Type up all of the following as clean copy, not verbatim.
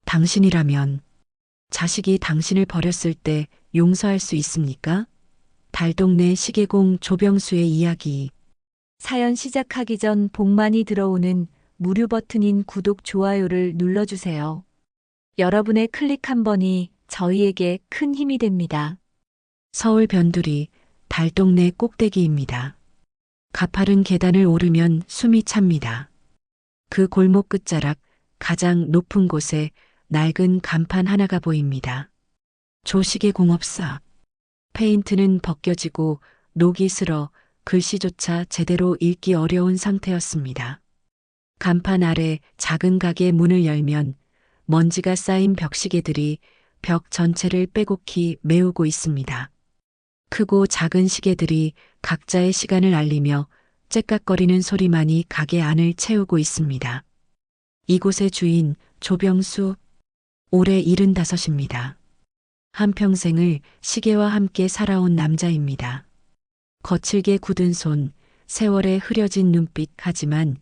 당신이라면 자식이 당신을 버렸을 때 용서할 수 있습니까? 달동네 시계공 조병수의 이야기. 사연 시작하기 전 복만이 들어오는 무료 버튼인 구독, 좋아요를 눌러주세요. 여러분의 클릭 한 번이 저희에게 큰 힘이 됩니다. 서울 변두리 달동네 꼭대기입니다. 가파른 계단을 오르면 숨이 찹니다. 그 골목 끝자락 가장 높은 곳에 낡은 간판 하나가 보입니다. 조시계 공업사. 페인트는 벗겨지고 녹이 슬어 글씨조차 제대로 읽기 어려운 상태였습니다. 간판 아래 작은 가게 문을 열면 먼지가 쌓인 벽시계들이 벽 전체를 빼곡히 메우고 있습니다. 크고 작은 시계들이 각자의 시간을 알리며 째깍거리는 소리만이 가게 안을 채우고 있습니다. 이곳의 주인 조병수, 올해 75입니다. 한평생을 시계와 함께 살아온 남자입니다. 거칠게 굳은 손, 세월에 흐려진 눈빛, 하지만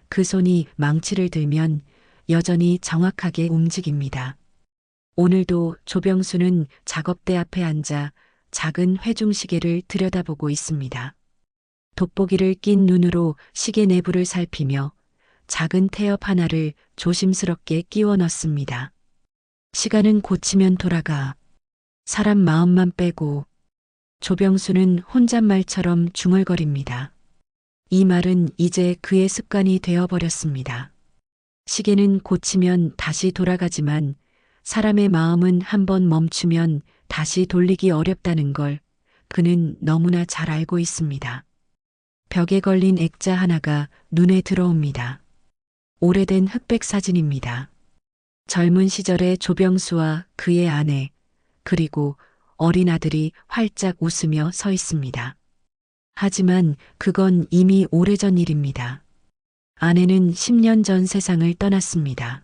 그 손이 망치를 들면 여전히 정확하게 움직입니다. 오늘도 조병수는 작업대 앞에 앉아 작은 회중시계를 들여다보고 있습니다. 돋보기를 낀 눈으로 시계 내부를 살피며 작은 태엽 하나를 조심스럽게 끼워 넣습니다. 시간은 고치면 돌아가. 사람 마음만 빼고. 조병수는 혼잣말처럼 중얼거립니다. 이 말은 이제 그의 습관이 되어버렸습니다. 시계는 고치면 다시 돌아가지만 사람의 마음은 한번 멈추면 다시 돌리기 어렵다는 걸 그는 너무나 잘 알고 있습니다. 벽에 걸린 액자 하나가 눈에 들어옵니다. 오래된 흑백 사진입니다. 젊은 시절의 조병수와 그의 아내, 그리고 어린 아들이 활짝 웃으며 서 있습니다. 하지만 그건 이미 오래전 일입니다. 아내는 10년 전 세상을 떠났습니다.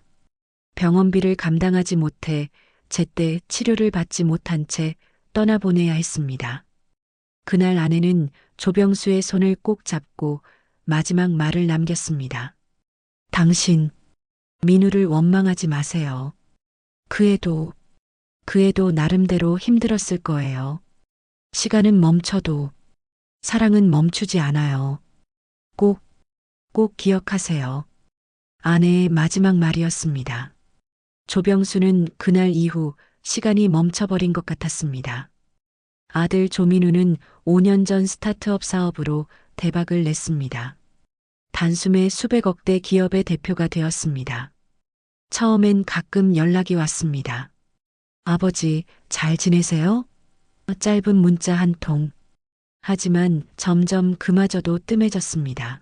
병원비를 감당하지 못해 제때 치료를 받지 못한 채 떠나보내야 했습니다. 그날 아내는 조병수의 손을 꼭 잡고 마지막 말을 남겼습니다. 당신, 민우를 원망하지 마세요. 그애도 나름대로 힘들었을 거예요. 시간은 멈춰도 사랑은 멈추지 않아요. 꼭 기억하세요. 아내의 마지막 말이었습니다. 조병수는 그날 이후 시간이 멈춰버린 것 같았습니다. 아들 조민우는 5년 전 스타트업 사업으로 대박을 냈습니다. 단숨에 수백억대 기업의 대표가 되었습니다. 처음엔 가끔 연락이 왔습니다. 아버지, 잘 지내세요? 짧은 문자 한 통. 하지만 점점 그마저도 뜸해졌습니다.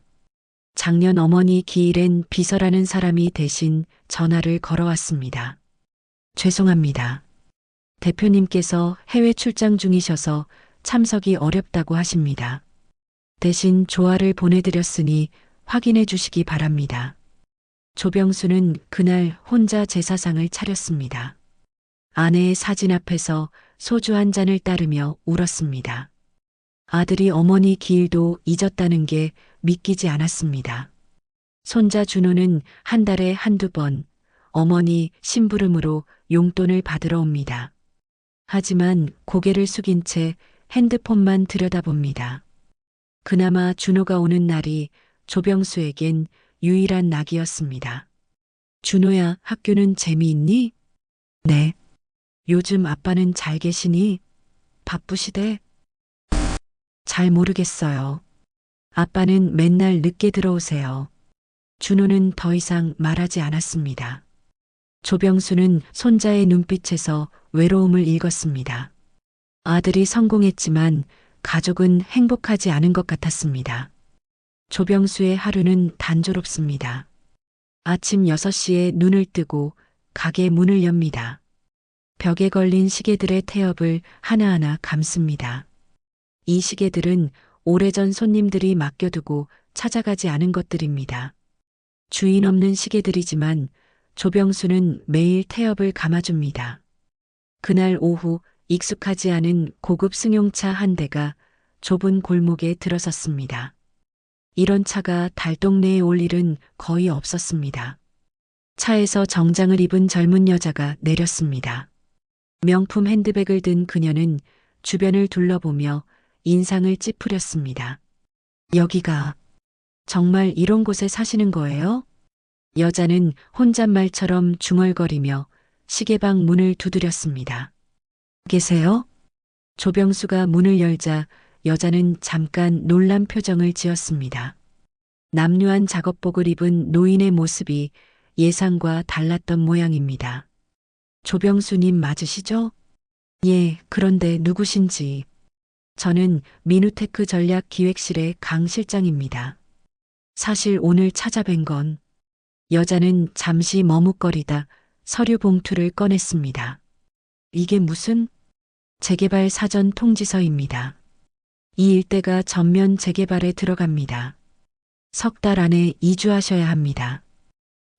작년 어머니 기일엔 비서라는 사람이 대신 전화를 걸어왔습니다. 죄송합니다. 대표님께서 해외 출장 중이셔서 참석이 어렵다고 하십니다. 대신 조화를 보내드렸으니 확인해 주시기 바랍니다. 조병수는 그날 혼자 제사상을 차렸습니다. 아내의 사진 앞에서 소주 한 잔을 따르며 울었습니다. 아들이 어머니 기일도 잊었다는 게 믿기지 않았습니다. 손자 준호는 한 달에 한두 번 어머니 심부름으로 용돈을 받으러 옵니다. 하지만 고개를 숙인 채 핸드폰만 들여다봅니다. 그나마 준호가 오는 날이 조병수에겐 유일한 낙이었습니다. 준호야, 학교는 재미있니? 네. 요즘 아빠는 잘 계시니? 바쁘시대? 잘 모르겠어요. 아빠는 맨날 늦게 들어오세요. 준호는 더 이상 말하지 않았습니다. 조병수는 손자의 눈빛에서 외로움을 읽었습니다. 아들이 성공했지만 가족은 행복하지 않은 것 같았습니다. 조병수의 하루는 단조롭습니다. 아침 6시에 눈을 뜨고 가게 문을 엽니다. 벽에 걸린 시계들의 태엽을 하나하나 감습니다. 이 시계들은 오래전 손님들이 맡겨두고 찾아가지 않은 것들입니다. 주인 없는 시계들이지만 조병수는 매일 태엽을 감아줍니다. 그날 오후 익숙하지 않은 고급 승용차 한 대가 좁은 골목에 들어섰습니다. 이런 차가 달동네에 올 일은 거의 없었습니다. 차에서 정장을 입은 젊은 여자가 내렸습니다. 명품 핸드백을 든 그녀는 주변을 둘러보며 인상을 찌푸렸습니다. 여기가 정말 이런 곳에 사시는 거예요? 여자는 혼잣말처럼 중얼거리며 시계방 문을 두드렸습니다. 계세요? 조병수가 문을 열자 여자는 잠깐 놀란 표정을 지었습니다. 남루한 작업복을 입은 노인의 모습이 예상과 달랐던 모양입니다. 조병수님 맞으시죠? 예, 그런데 누구신지. 저는 미누테크 전략기획실의 강 실장입니다. 사실 오늘 찾아뵌 건 여자는 잠시 머뭇거리다 서류 봉투를 꺼냈습니다. 이게 무슨 재개발 사전 통지서입니다. 이 일대가 전면 재개발에 들어갑니다. 석 달 안에 이주하셔야 합니다.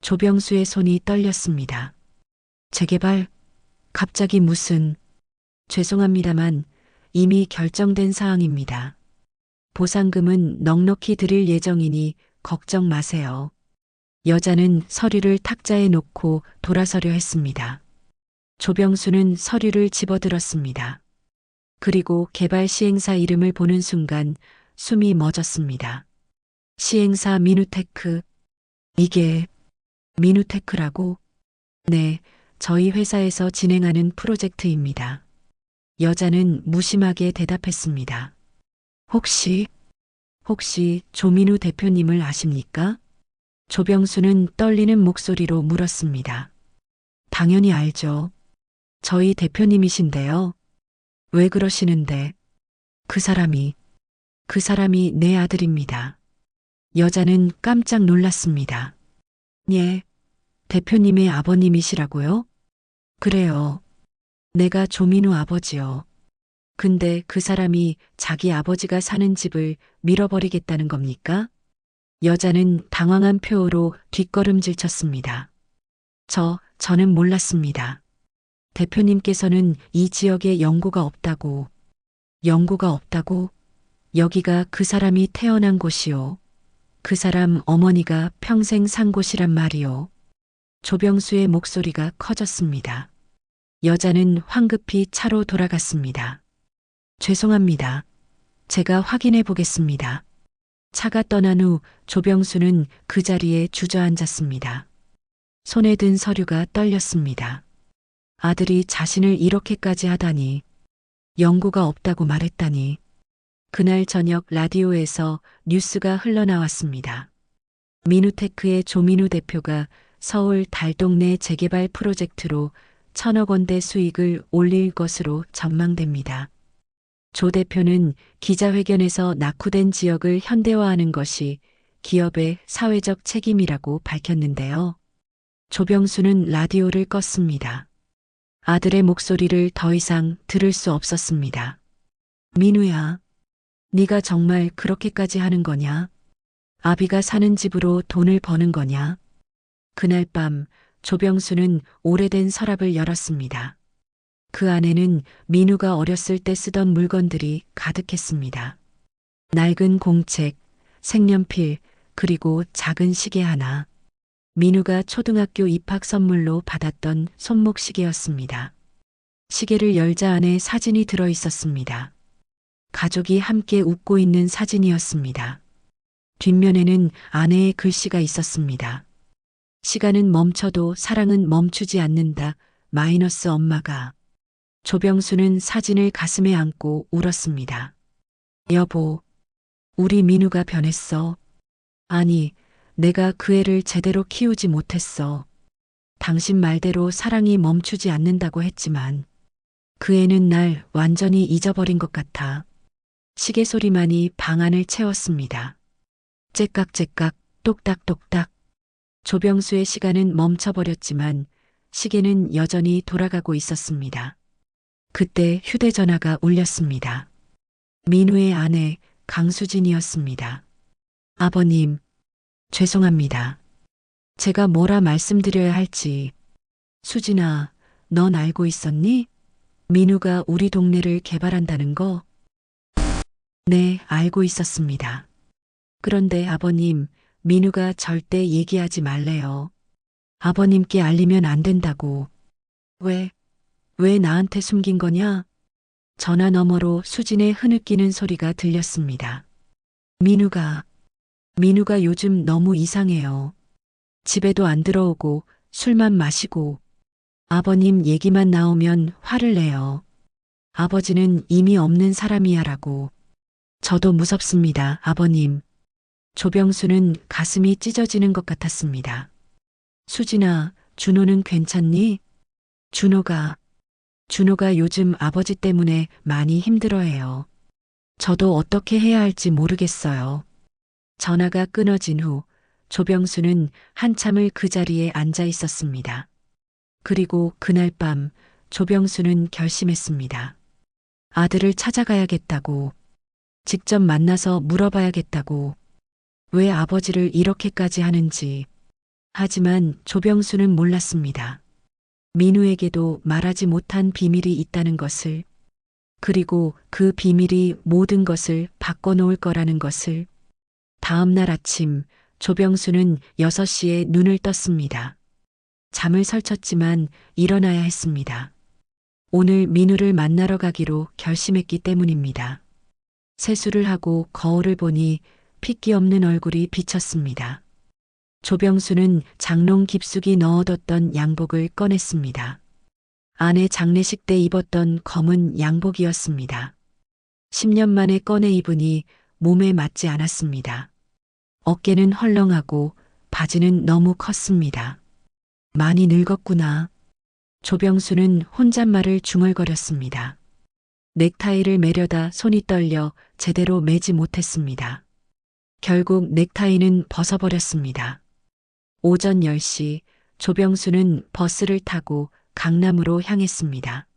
조병수의 손이 떨렸습니다. 재개발? 갑자기 무슨? 죄송합니다만 이미 결정된 사항입니다. 보상금은 넉넉히 드릴 예정이니 걱정 마세요. 여자는 서류를 탁자에 놓고 돌아서려 했습니다. 조병수는 서류를 집어들었습니다. 그리고 개발 시행사 이름을 보는 순간 숨이 멎었습니다. 시행사 미누테크. 이게 미누테크라고? 네, 저희 회사에서 진행하는 프로젝트입니다. 여자는 무심하게 대답했습니다. 혹시 조민우 대표님을 아십니까? 조병수는 떨리는 목소리로 물었습니다. 당연히 알죠. 저희 대표님이신데요. 왜 그러시는데? 그 사람이 내 아들입니다. 여자는 깜짝 놀랐습니다. 예, 대표님의 아버님이시라고요? 그래요. 내가 조민우 아버지요. 근데 그 사람이 자기 아버지가 사는 집을 밀어버리겠다는 겁니까? 여자는 당황한 표로 뒷걸음질 쳤습니다. 저는 몰랐습니다. 대표님께서는 이 지역에 연고가 없다고. 연고가 없다고? 여기가 그 사람이 태어난 곳이요. 그 사람 어머니가 평생 산 곳이란 말이요. 조병수의 목소리가 커졌습니다. 여자는 황급히 차로 돌아갔습니다. 죄송합니다. 제가 확인해 보겠습니다. 차가 떠난 후 조병수는 그 자리에 주저앉았습니다. 손에 든 서류가 떨렸습니다. 아들이 자신을 이렇게까지 하다니, 연고가 없다고 말했다니. 그날 저녁 라디오에서 뉴스가 흘러나왔습니다. 미누테크의 조민우 대표가 서울 달동네 재개발 프로젝트로 1,000억 원대 수익을 올릴 것으로 전망됩니다. 조 대표는 기자회견에서 낙후된 지역을 현대화하는 것이 기업의 사회적 책임이라고 밝혔는데요. 조병수는 라디오를 껐습니다. 아들의 목소리를 더 이상 들을 수 없었습니다. 민우야, 네가 정말 그렇게까지 하는 거냐? 아비가 사는 집으로 돈을 버는 거냐? 그날 밤 조병수는 오래된 서랍을 열었습니다. 그 안에는 민우가 어렸을 때 쓰던 물건들이 가득했습니다. 낡은 공책, 색연필, 그리고 작은 시계 하나. 민우가 초등학교 입학 선물로 받았던 손목시계였습니다. 시계를 열자 안에 사진이 들어 있었습니다. 가족이 함께 웃고 있는 사진이었습니다. 뒷면에는 아내의 글씨가 있었습니다. 시간은 멈춰도 사랑은 멈추지 않는다. 마이너스 엄마가. 조병수는 사진을 가슴에 안고 울었습니다. 여보, 우리 민우가 변했어. 아니, 내가 그 애를 제대로 키우지 못했어. 당신 말대로 사랑이 멈추지 않는다고 했지만 그 애는 날 완전히 잊어버린 것 같아. 시계 소리만이 방 안을 채웠습니다. 째깍째깍, 똑딱똑딱. 조병수의 시간은 멈춰버렸지만 시계는 여전히 돌아가고 있었습니다. 그때 휴대전화가 울렸습니다. 민우의 아내 강수진이었습니다. 아버님, 죄송합니다. 제가 뭐라 말씀드려야 할지. 수진아, 넌 알고 있었니? 민우가 우리 동네를 개발한다는 거? 네, 알고 있었습니다. 그런데 아버님, 민우가 절대 얘기하지 말래요. 아버님께 알리면 안 된다고. 왜 나한테 숨긴 거냐? 전화 너머로 수진의 흐느끼는 소리가 들렸습니다. 민우가 요즘 너무 이상해요. 집에도 안 들어오고 술만 마시고 아버님 얘기만 나오면 화를 내요. 아버지는 이미 없는 사람이야라고. 저도 무섭습니다, 아버님. 조병수는 가슴이 찢어지는 것 같았습니다. 수진아, 준호는 괜찮니? 준호가 요즘 아버지 때문에 많이 힘들어해요. 저도 어떻게 해야 할지 모르겠어요. 전화가 끊어진 후 조병수는 한참을 그 자리에 앉아 있었습니다. 그리고 그날 밤 조병수는 결심했습니다. 아들을 찾아가야겠다고. 직접 만나서 물어봐야겠다고. 왜 아버지를 이렇게까지 하는지. 하지만 조병수는 몰랐습니다. 민우에게도 말하지 못한 비밀이 있다는 것을, 그리고 그 비밀이 모든 것을 바꿔놓을 거라는 것을. 다음 날 아침 조병수는 6시에 눈을 떴습니다. 잠을 설쳤지만 일어나야 했습니다. 오늘 민우를 만나러 가기로 결심했기 때문입니다. 세수를 하고 거울을 보니 핏기 없는 얼굴이 비쳤습니다. 조병수는 장롱 깊숙이 넣어뒀던 양복을 꺼냈습니다. 아내 장례식 때 입었던 검은 양복이었습니다. 10년 만에 꺼내 입으니 몸에 맞지 않았습니다. 어깨는 헐렁하고 바지는 너무 컸습니다. 많이 늙었구나. 조병수는 혼잣말을 중얼거렸습니다. 넥타이를 매려다 손이 떨려 제대로 매지 못했습니다. 결국 넥타이는 벗어버렸습니다. 오전 10시 조병수는 버스를 타고 강남으로 향했습니다.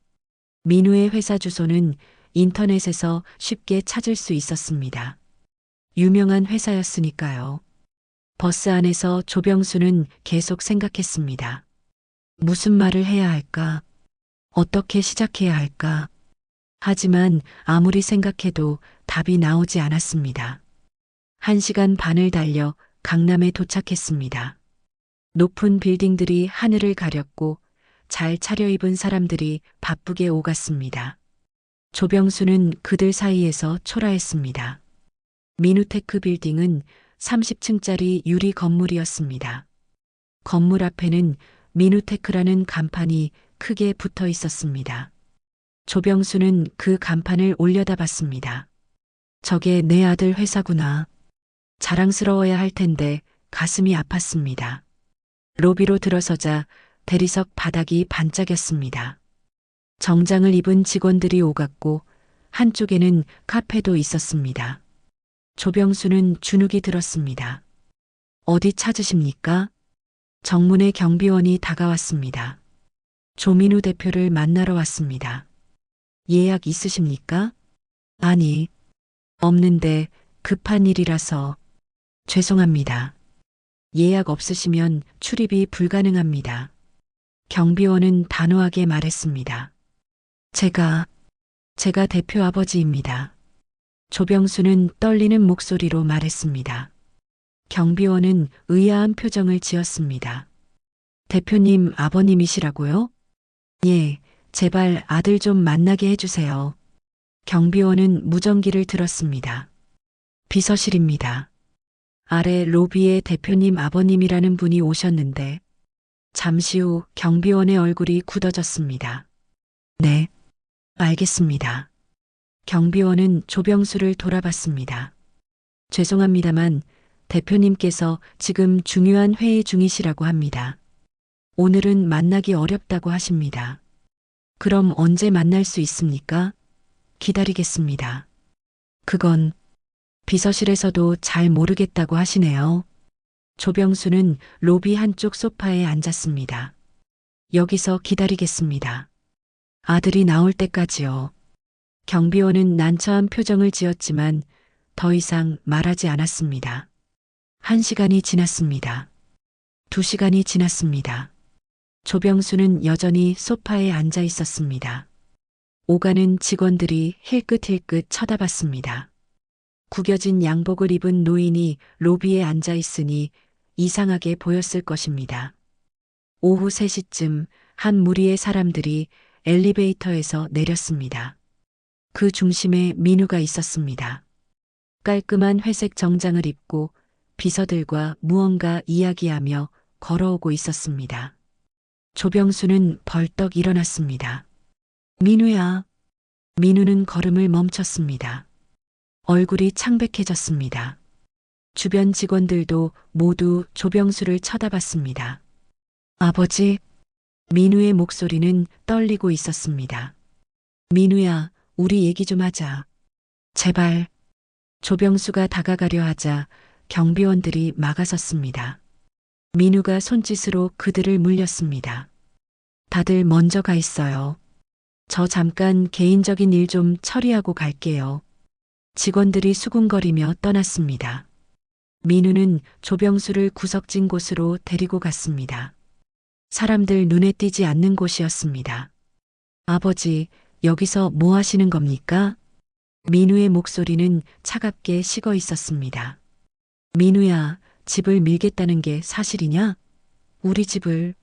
민우의 회사 주소는 인터넷에서 쉽게 찾을 수 있었습니다. 유명한 회사였으니까요. 버스 안에서 조병수는 계속 생각했습니다. 무슨 말을 해야 할까? 어떻게 시작해야 할까? 하지만 아무리 생각해도 답이 나오지 않았습니다. 1시간 반을 달려 강남에 도착했습니다. 높은 빌딩들이 하늘을 가렸고 잘 차려입은 사람들이 바쁘게 오갔습니다. 조병수는 그들 사이에서 초라했습니다. 미누테크 빌딩은 30층짜리 유리 건물이었습니다. 건물 앞에는 미누테크라는 간판이 크게 붙어 있었습니다. 조병수는 그 간판을 올려다봤습니다. 저게 내 아들 회사구나. 자랑스러워야 할 텐데 가슴이 아팠습니다. 로비로 들어서자 대리석 바닥이 반짝였습니다. 정장을 입은 직원들이 오갔고 한쪽에는 카페도 있었습니다. 조병수는 주눅이 들었습니다. 어디 찾으십니까? 정문의 경비원이 다가왔습니다. 조민우 대표를 만나러 왔습니다. 예약 있으십니까? 아니, 없는데 급한 일이라서. 죄송합니다. 예약 없으시면 출입이 불가능합니다. 경비원은 단호하게 말했습니다. 제가 대표 아버지입니다. 조병수는 떨리는 목소리로 말했습니다. 경비원은 의아한 표정을 지었습니다. 대표님 아버님이시라고요? 예, 제발 아들 좀 만나게 해주세요. 경비원은 무전기를 들었습니다. 비서실입니다. 아래 로비에 대표님 아버님이라는 분이 오셨는데 잠시 후 경비원의 얼굴이 굳어졌습니다. 네, 알겠습니다. 경비원은 조병수를 돌아봤습니다. 죄송합니다만 대표님께서 지금 중요한 회의 중이시라고 합니다. 오늘은 만나기 어렵다고 하십니다. 그럼 언제 만날 수 있습니까? 기다리겠습니다. 그건 비서실에서도 잘 모르겠다고 하시네요. 조병수는 로비 한쪽 소파에 앉았습니다. 여기서 기다리겠습니다. 아들이 나올 때까지요. 경비원은 난처한 표정을 지었지만 더 이상 말하지 않았습니다. 1시간이 지났습니다. 2시간이 지났습니다. 조병수는 여전히 소파에 앉아 있었습니다. 오가는 직원들이 힐끗힐끗 쳐다봤습니다. 구겨진 양복을 입은 노인이 로비에 앉아 있으니 이상하게 보였을 것입니다. 오후 3시쯤 한 무리의 사람들이 엘리베이터에서 내렸습니다. 그 중심에 민우가 있었습니다. 깔끔한 회색 정장을 입고 비서들과 무언가 이야기하며 걸어오고 있었습니다. 조병수는 벌떡 일어났습니다. 민우야. 민우는 걸음을 멈췄습니다. 얼굴이 창백해졌습니다. 주변 직원들도 모두 조병수를 쳐다봤습니다. 아버지, 민우의 목소리는 떨리고 있었습니다. 민우야, 우리 얘기 좀 하자. 제발. 조병수가 다가가려 하자 경비원들이 막아섰습니다. 민우가 손짓으로 그들을 물렸습니다. 다들 먼저 가 있어요. 저 잠깐 개인적인 일 좀 처리하고 갈게요. 직원들이 수군거리며 떠났습니다. 민우는 조병수를 구석진 곳으로 데리고 갔습니다. 사람들 눈에 띄지 않는 곳이었습니다. 아버지, 여기서 뭐 하시는 겁니까? 민우의 목소리는 차갑게 식어 있었습니다. 민우야, 집을 밀겠다는 게 사실이냐? 우리 집을,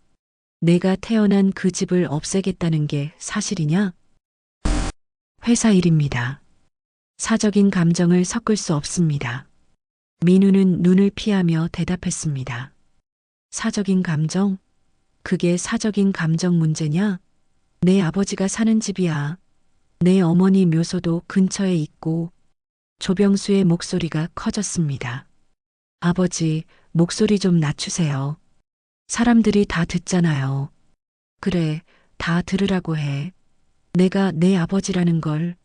내가 태어난 그 집을 없애겠다는 게 사실이냐? 회사 일입니다. 사적인 감정을 섞을 수 없습니다. 민우는 눈을 피하며 대답했습니다. 사적인 감정? 그게 사적인 감정 문제냐? 내 아버지가 사는 집이야. 내 어머니 묘소도 근처에 있고. 조병수의 목소리가 커졌습니다. 아버지, 목소리 좀 낮추세요. 사람들이 다 듣잖아요. 그래, 다 들으라고 해. 내가 내 아버지라는 걸.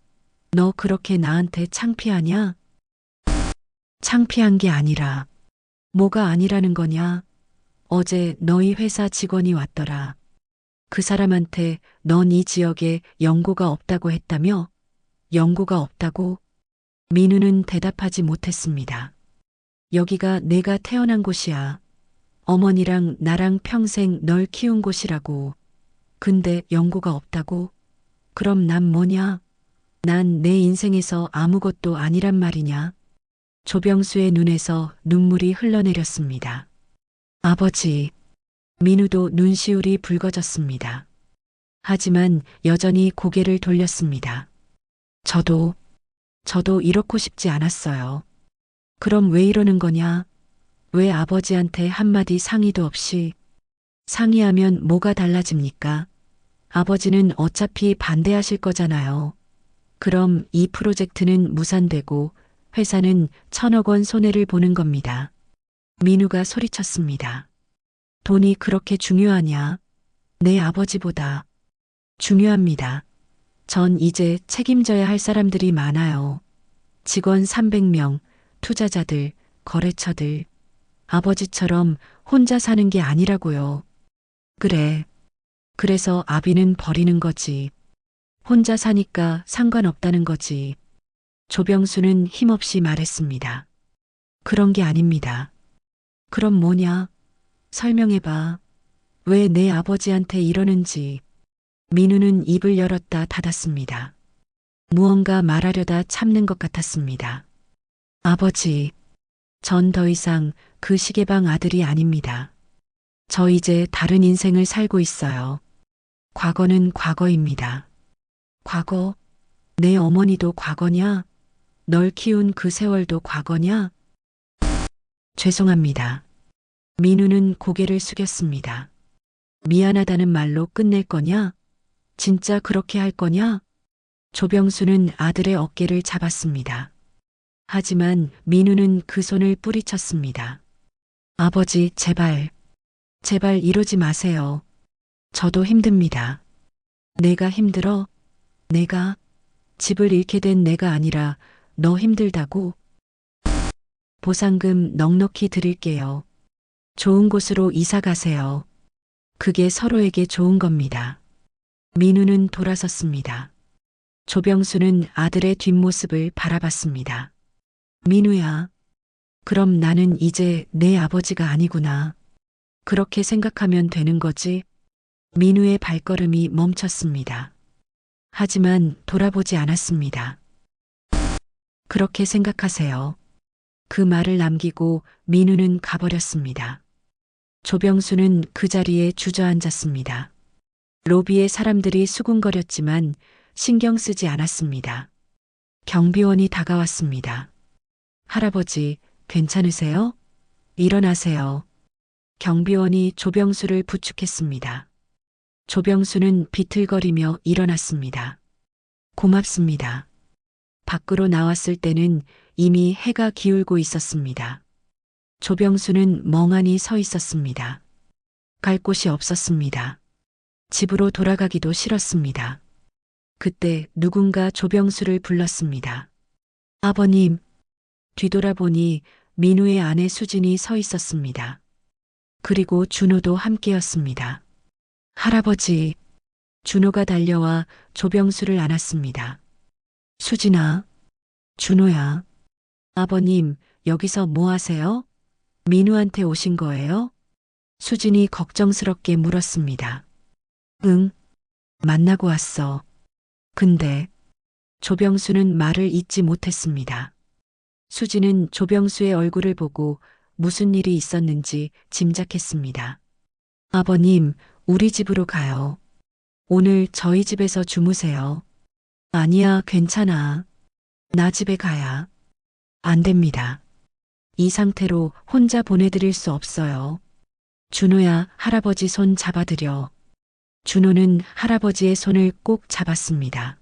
너 그렇게 나한테 창피하냐? 창피한 게 아니라. 뭐가 아니라는 거냐? 어제 너희 회사 직원이 왔더라. 그 사람한테 넌 이 지역에 연고가 없다고 했다며? 연고가 없다고? 민우는 대답하지 못했습니다. 여기가 내가 태어난 곳이야. 어머니랑 나랑 평생 널 키운 곳이라고. 근데 연고가 없다고? 그럼 난 뭐냐? 난 내 인생에서 아무것도 아니란 말이냐? 조병수의 눈에서 눈물이 흘러내렸습니다. 아버지, 민우도 눈시울이 붉어졌습니다. 하지만 여전히 고개를 돌렸습니다. 저도 이렇고 싶지 않았어요. 그럼 왜 이러는 거냐? 왜 아버지한테 한마디 상의도 없이? 상의하면 뭐가 달라집니까? 아버지는 어차피 반대하실 거잖아요. 그럼 이 프로젝트는 무산되고 회사는 1,000억 원 손해를 보는 겁니다. 민우가 소리쳤습니다. 돈이 그렇게 중요하냐? 내 아버지보다 중요합니다. 전 이제 책임져야 할 사람들이 많아요. 직원 300명, 투자자들, 거래처들. 아버지처럼 혼자 사는 게 아니라고요. 그래. 그래서 아비는 버리는 거지. 혼자 사니까 상관없다는 거지. 조병수는 힘없이 말했습니다. 그런 게 아닙니다. 그럼 뭐냐? 설명해봐. 왜 내 아버지한테 이러는지. 민우는 입을 열었다 닫았습니다. 무언가 말하려다 참는 것 같았습니다. 아버지, 전 더 이상 그 시계방 아들이 아닙니다. 저 이제 다른 인생을 살고 있어요. 과거는 과거입니다. 과거? 내 어머니도 과거냐? 널 키운 그 세월도 과거냐? 죄송합니다. 민우는 고개를 숙였습니다. 미안하다는 말로 끝낼 거냐? 진짜 그렇게 할 거냐? 조병수는 아들의 어깨를 잡았습니다. 하지만 민우는 그 손을 뿌리쳤습니다. 아버지, 제발 이러지 마세요. 저도 힘듭니다. 내가 힘들어? 내가? 집을 잃게 된 내가 아니라 너 힘들다고? 보상금 넉넉히 드릴게요. 좋은 곳으로 이사 가세요. 그게 서로에게 좋은 겁니다. 민우는 돌아섰습니다. 조병수는 아들의 뒷모습을 바라봤습니다. 민우야, 그럼 나는 이제 내 아버지가 아니구나. 그렇게 생각하면 되는 거지? 민우의 발걸음이 멈췄습니다. 하지만 돌아보지 않았습니다. 그렇게 생각하세요. 그 말을 남기고 민우는 가버렸습니다. 조병수는 그 자리에 주저앉았습니다. 로비에 사람들이 수군거렸지만 신경 쓰지 않았습니다. 경비원이 다가왔습니다. 할아버지, 괜찮으세요? 일어나세요. 경비원이 조병수를 부축했습니다. 조병수는 비틀거리며 일어났습니다. 고맙습니다. 밖으로 나왔을 때는 이미 해가 기울고 있었습니다. 조병수는 멍하니 서 있었습니다. 갈 곳이 없었습니다. 집으로 돌아가기도 싫었습니다. 그때 누군가 조병수를 불렀습니다. 아버님. 뒤돌아보니 민우의 아내 수진이 서 있었습니다. 그리고 준호도 함께였습니다. 할아버지. 준호가 달려와 조병수를 안았습니다. 수진아. 준호야. 아버님, 여기서 뭐 하세요? 민우한테 오신 거예요? 수진이 걱정스럽게 물었습니다. 응, 만나고 왔어. 근데 조병수는 말을 잇지 못했습니다. 수진은 조병수의 얼굴을 보고 무슨 일이 있었는지 짐작했습니다. 아버님, 우리 집으로 가요. 오늘 저희 집에서 주무세요. 아니야, 괜찮아. 나 집에 가야. 안 됩니다. 이 상태로 혼자 보내드릴 수 없어요. 준호야, 할아버지 손 잡아드려. 준호는 할아버지의 손을 꼭 잡았습니다.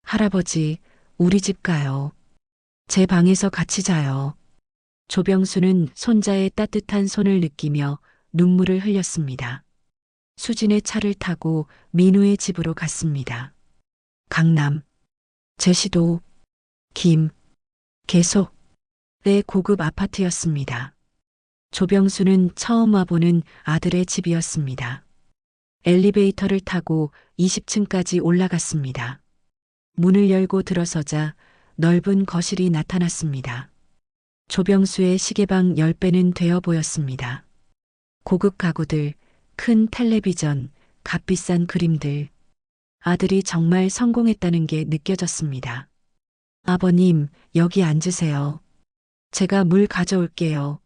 할아버지, 우리 집 가요. 제 방에서 같이 자요. 조병수는 손자의 따뜻한 손을 느끼며 눈물을 흘렸습니다. 수진의 차를 타고 민우의 집으로 갔습니다. 강남, 제시도, 김, 계속, 의 고급 아파트였습니다. 조병수는 처음 와보는 아들의 집이었습니다. 엘리베이터를 타고 20층까지 올라갔습니다. 문을 열고 들어서자 넓은 거실이 나타났습니다. 조병수의 시계방 10배는 되어 보였습니다. 고급 가구들, 큰 텔레비전, 값비싼 그림들. 아들이 정말 성공했다는 게 느껴졌습니다. 아버님, 여기 앉으세요. 제가 물 가져올게요.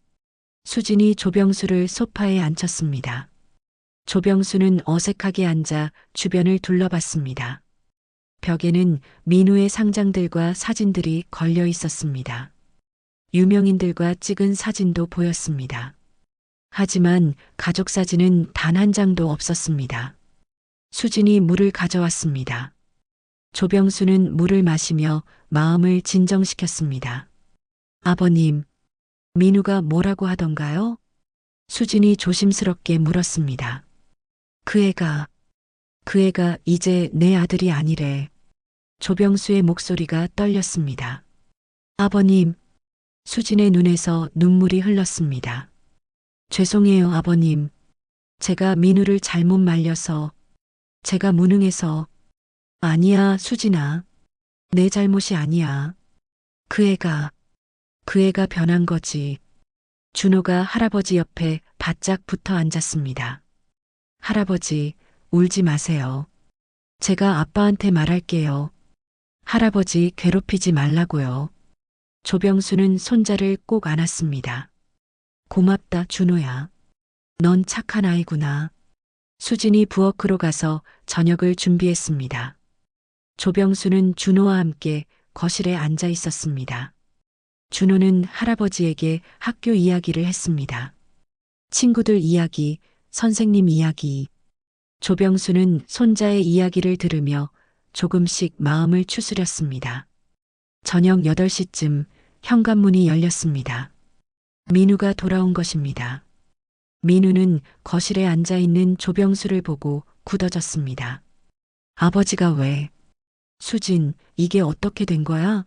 수진이 조병수를 소파에 앉혔습니다. 조병수는 어색하게 앉아 주변을 둘러봤습니다. 벽에는 민우의 상장들과 사진들이 걸려 있었습니다. 유명인들과 찍은 사진도 보였습니다. 하지만 가족 사진은 단 한 장도 없었습니다. 수진이 물을 가져왔습니다. 조병수는 물을 마시며 마음을 진정시켰습니다. 아버님, 민우가 뭐라고 하던가요? 수진이 조심스럽게 물었습니다. 그 애가 이제 내 아들이 아니래. 조병수의 목소리가 떨렸습니다. 아버님, 수진의 눈에서 눈물이 흘렀습니다. 죄송해요, 아버님. 제가 민우를 잘못 말려서, 제가 무능해서. 아니야, 수진아. 내 잘못이 아니야. 그 애가 변한 거지. 준호가 할아버지 옆에 바짝 붙어 앉았습니다. 할아버지, 울지 마세요. 제가 아빠한테 말할게요. 할아버지 괴롭히지 말라고요. 조병수는 손자를 꼭 안았습니다. 고맙다, 준호야. 넌 착한 아이구나. 수진이 부엌으로 가서 저녁을 준비했습니다. 조병수는 준호와 함께 거실에 앉아 있었습니다. 준호는 할아버지에게 학교 이야기를 했습니다. 친구들 이야기, 선생님 이야기. 조병수는 손자의 이야기를 들으며 조금씩 마음을 추스렸습니다. 저녁 8시쯤 현관문이 열렸습니다. 민우가 돌아온 것입니다. 민우는 거실에 앉아 있는 조병수를 보고 굳어졌습니다. 아버지가 왜? 수진, 이게 어떻게 된 거야?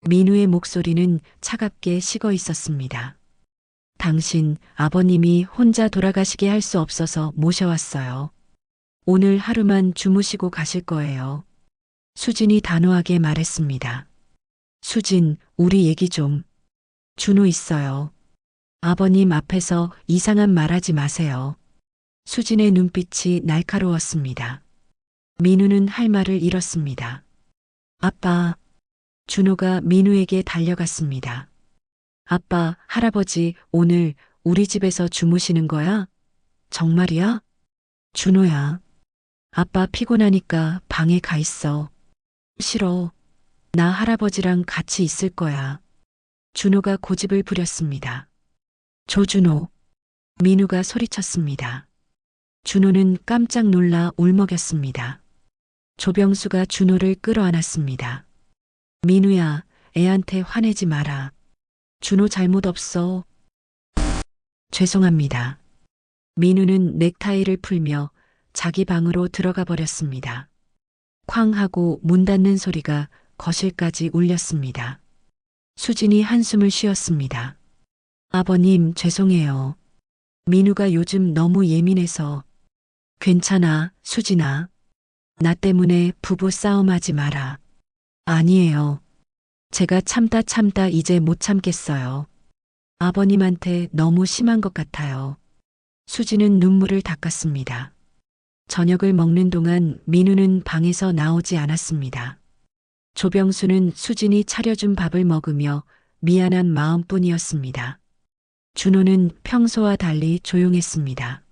민우의 목소리는 차갑게 식어 있었습니다. 당신 아버님이 혼자 돌아가시게 할 수 없어서 모셔왔어요. 오늘 하루만 주무시고 가실 거예요. 수진이 단호하게 말했습니다. 수진, 우리 얘기 좀. 준호 있어요. 아버님 앞에서 이상한 말하지 마세요. 수진의 눈빛이 날카로웠습니다. 민우는 할 말을 잃었습니다. 아빠. 준호가 민우에게 달려갔습니다. 아빠, 할아버지, 오늘 우리 집에서 주무시는 거야? 정말이야? 준호야. 아빠 피곤하니까 방에 가 있어. 싫어. 나 할아버지랑 같이 있을 거야. 준호가 고집을 부렸습니다. 조준호. 민우가 소리쳤습니다. 준호는 깜짝 놀라 울먹였습니다. 조병수가 준호를 끌어안았습니다. 민우야, 애한테 화내지 마라. 준호 잘못 없어. 죄송합니다. 민우는 넥타이를 풀며 자기 방으로 들어가 버렸습니다. 쾅 하고 문 닫는 소리가 거실까지 울렸습니다. 수진이 한숨을 쉬었습니다. 아버님, 죄송해요. 민우가 요즘 너무 예민해서. 괜찮아, 수진아. 나 때문에 부부 싸움하지 마라. 아니에요. 제가 참다 이제 못 참겠어요. 아버님한테 너무 심한 것 같아요. 수지는 눈물을 닦았습니다. 저녁을 먹는 동안 민우는 방에서 나오지 않았습니다. 조병수는 수진이 차려준 밥을 먹으며 미안한 마음뿐이었습니다. 준호는 평소와 달리 조용했습니다.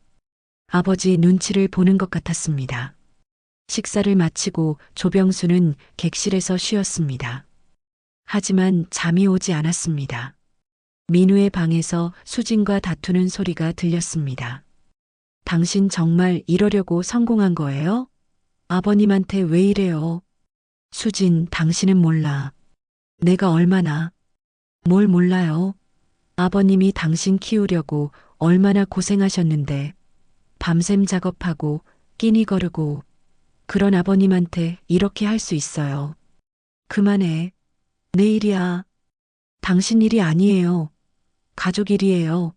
아버지 눈치를 보는 것 같았습니다. 식사를 마치고 조병수는 객실에서 쉬었습니다. 하지만 잠이 오지 않았습니다. 민우의 방에서 수진과 다투는 소리가 들렸습니다. 당신 정말 이러려고 성공한 거예요? 아버님한테 왜 이래요? 수진, 당신은 몰라. 내가 얼마나. 뭘 몰라요? 아버님이 당신 키우려고 얼마나 고생하셨는데, 밤샘 작업하고 끼니 거르고, 그런 아버님한테 이렇게 할 수 있어요. 그만해. 내 일이야. 당신 일이 아니에요. 가족 일이에요.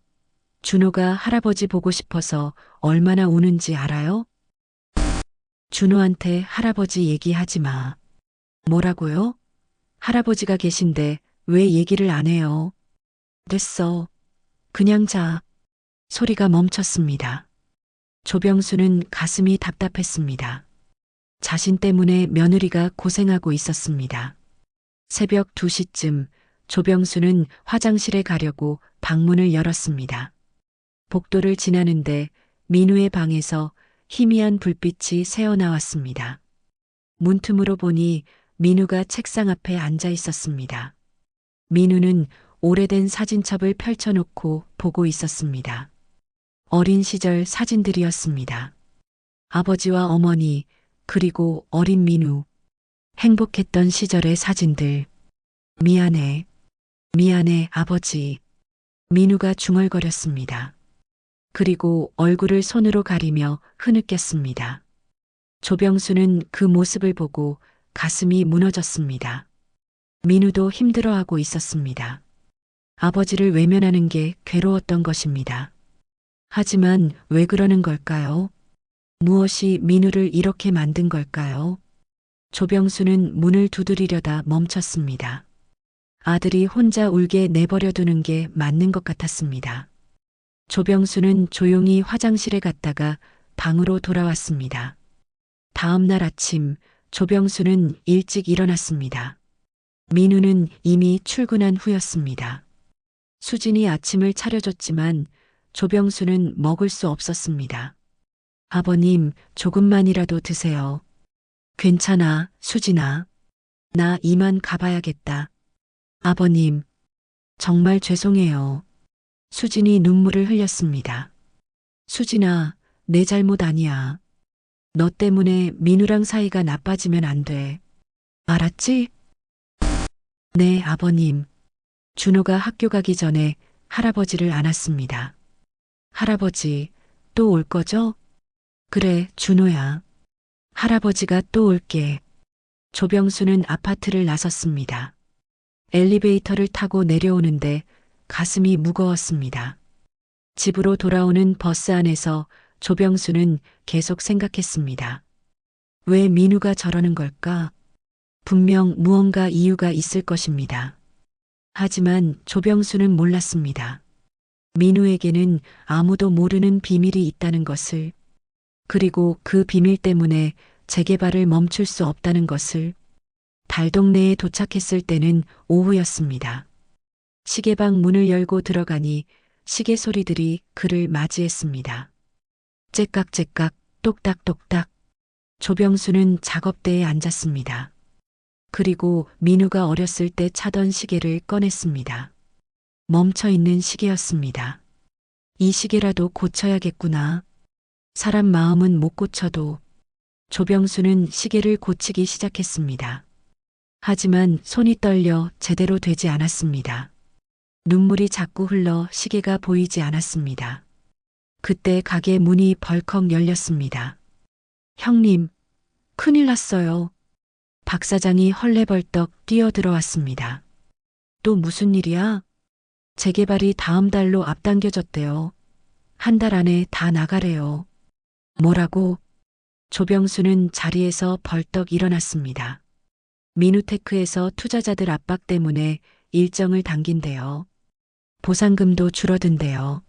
준호가 할아버지 보고 싶어서 얼마나 우는지 알아요? 준호한테 할아버지 얘기하지 마. 뭐라고요? 할아버지가 계신데 왜 얘기를 안 해요? 됐어. 그냥 자. 소리가 멈췄습니다. 조병수는 가슴이 답답했습니다. 자신 때문에 며느리가 고생하고 있었습니다. 새벽 2시쯤 조병수는 화장실에 가려고 방문을 열었습니다. 복도를 지나는데 민우의 방에서 희미한 불빛이 새어나왔습니다. 문틈으로 보니 민우가 책상 앞에 앉아 있었습니다. 민우는 오래된 사진첩을 펼쳐놓고 보고 있었습니다. 어린 시절 사진들이었습니다. 아버지와 어머니, 그리고 어린 민우. 행복했던 시절의 사진들. 미안해. 미안해, 아버지. 민우가 중얼거렸습니다. 그리고 얼굴을 손으로 가리며 흐느꼈습니다. 조병수는 그 모습을 보고 가슴이 무너졌습니다. 민우도 힘들어하고 있었습니다. 아버지를 외면하는 게 괴로웠던 것입니다. 하지만 왜 그러는 걸까요? 무엇이 민우를 이렇게 만든 걸까요? 조병수는 문을 두드리려다 멈췄습니다. 아들이 혼자 울게 내버려 두는 게 맞는 것 같았습니다. 조병수는 조용히 화장실에 갔다가 방으로 돌아왔습니다. 다음 날 아침 조병수는 일찍 일어났습니다. 민우는 이미 출근한 후였습니다. 수진이 아침을 차려줬지만 조병수는 먹을 수 없었습니다. 아버님, 조금만이라도 드세요. 괜찮아, 수진아. 나 이만 가봐야겠다. 아버님, 정말 죄송해요. 수진이 눈물을 흘렸습니다. 수진아, 내 잘못 아니야. 너 때문에 민우랑 사이가 나빠지면 안 돼. 알았지? 네, 아버님. 준호가 학교 가기 전에 할아버지를 안았습니다. 할아버지, 또 올 거죠? 그래, 준호야. 할아버지가 또 올게. 조병수는 아파트를 나섰습니다. 엘리베이터를 타고 내려오는데 가슴이 무거웠습니다. 집으로 돌아오는 버스 안에서 조병수는 계속 생각했습니다. 왜 민우가 저러는 걸까? 분명 무언가 이유가 있을 것입니다. 하지만 조병수는 몰랐습니다. 민우에게는 아무도 모르는 비밀이 있다는 것을, 그리고 그 비밀 때문에 재개발을 멈출 수 없다는 것을. 달동네에 도착했을 때는 오후였습니다. 시계방 문을 열고 들어가니 시계 소리들이 그를 맞이했습니다. 째깍째깍, 똑딱똑딱. 조병수는 작업대에 앉았습니다. 그리고 민우가 어렸을 때 차던 시계를 꺼냈습니다. 멈춰 있는 시계였습니다. 이 시계라도 고쳐야겠구나. 사람 마음은 못 고쳐도 조병수는 시계를 고치기 시작했습니다. 하지만 손이 떨려 제대로 되지 않았습니다. 눈물이 자꾸 흘러 시계가 보이지 않았습니다. 그때 가게 문이 벌컥 열렸습니다. 형님, 큰일 났어요. 박 사장이 헐레벌떡 뛰어들어왔습니다. 또 무슨 일이야? 재개발이 다음 달로 앞당겨졌대요. 한 달 안에 다 나가래요. 뭐라고? 조병수는 자리에서 벌떡 일어났습니다. 미누테크에서 투자자들 압박 때문에 일정을 당긴대요. 보상금도 줄어든대요.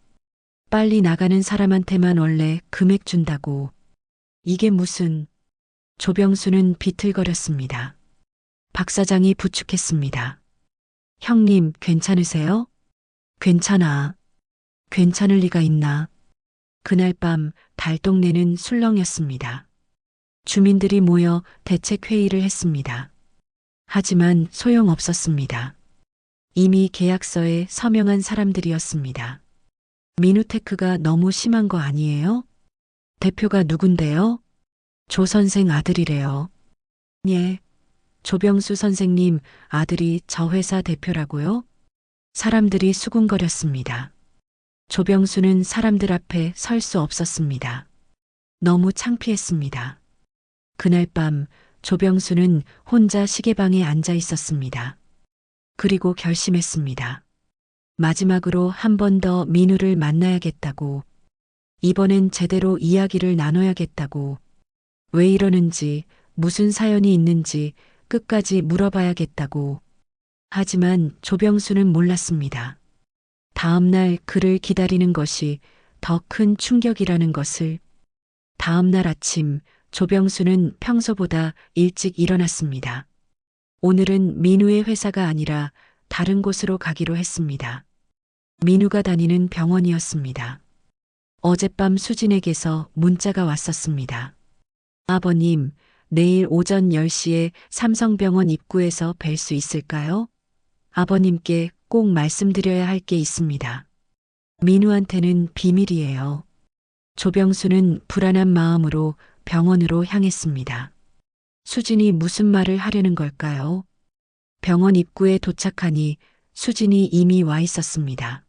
빨리 나가는 사람한테만 원래 금액 준다고. 이게 무슨... 조병수는 비틀거렸습니다. 박 사장이 부축했습니다. 형님, 괜찮으세요? 괜찮아. 괜찮을 리가 있나. 그날 밤 달동네는 술렁였습니다. 주민들이 모여 대책회의를 했습니다. 하지만 소용없었습니다. 이미 계약서에 서명한 사람들이었습니다. 미누테크가 너무 심한 거 아니에요? 대표가 누군데요? 조 선생 아들이래요. 예. 조병수 선생님 아들이 저 회사 대표라고요? 사람들이 수군거렸습니다. 조병수는 사람들 앞에 설 수 없었습니다. 너무 창피했습니다. 그날 밤 조병수는 혼자 시계방에 앉아 있었습니다. 그리고 결심했습니다. 마지막으로 한 번 더 민우를 만나야겠다고. 이번엔 제대로 이야기를 나눠야겠다고. 왜 이러는지, 무슨 사연이 있는지 끝까지 물어봐야겠다고. 하지만 조병수는 몰랐습니다. 다음 날 그를 기다리는 것이 더 큰 충격이라는 것을. 다음 날 아침 조병수는 평소보다 일찍 일어났습니다. 오늘은 민우의 회사가 아니라 다른 곳으로 가기로 했습니다. 민우가 다니는 병원이었습니다. 어젯밤 수진에게서 문자가 왔었습니다. 아버님, 내일 오전 10시에 삼성병원 입구에서 뵐 수 있을까요? 아버님께 꼭 말씀드려야 할 게 있습니다. 민우한테는 비밀이에요. 조병수는 불안한 마음으로 병원으로 향했습니다. 수진이 무슨 말을 하려는 걸까요? 병원 입구에 도착하니 수진이 이미 와 있었습니다.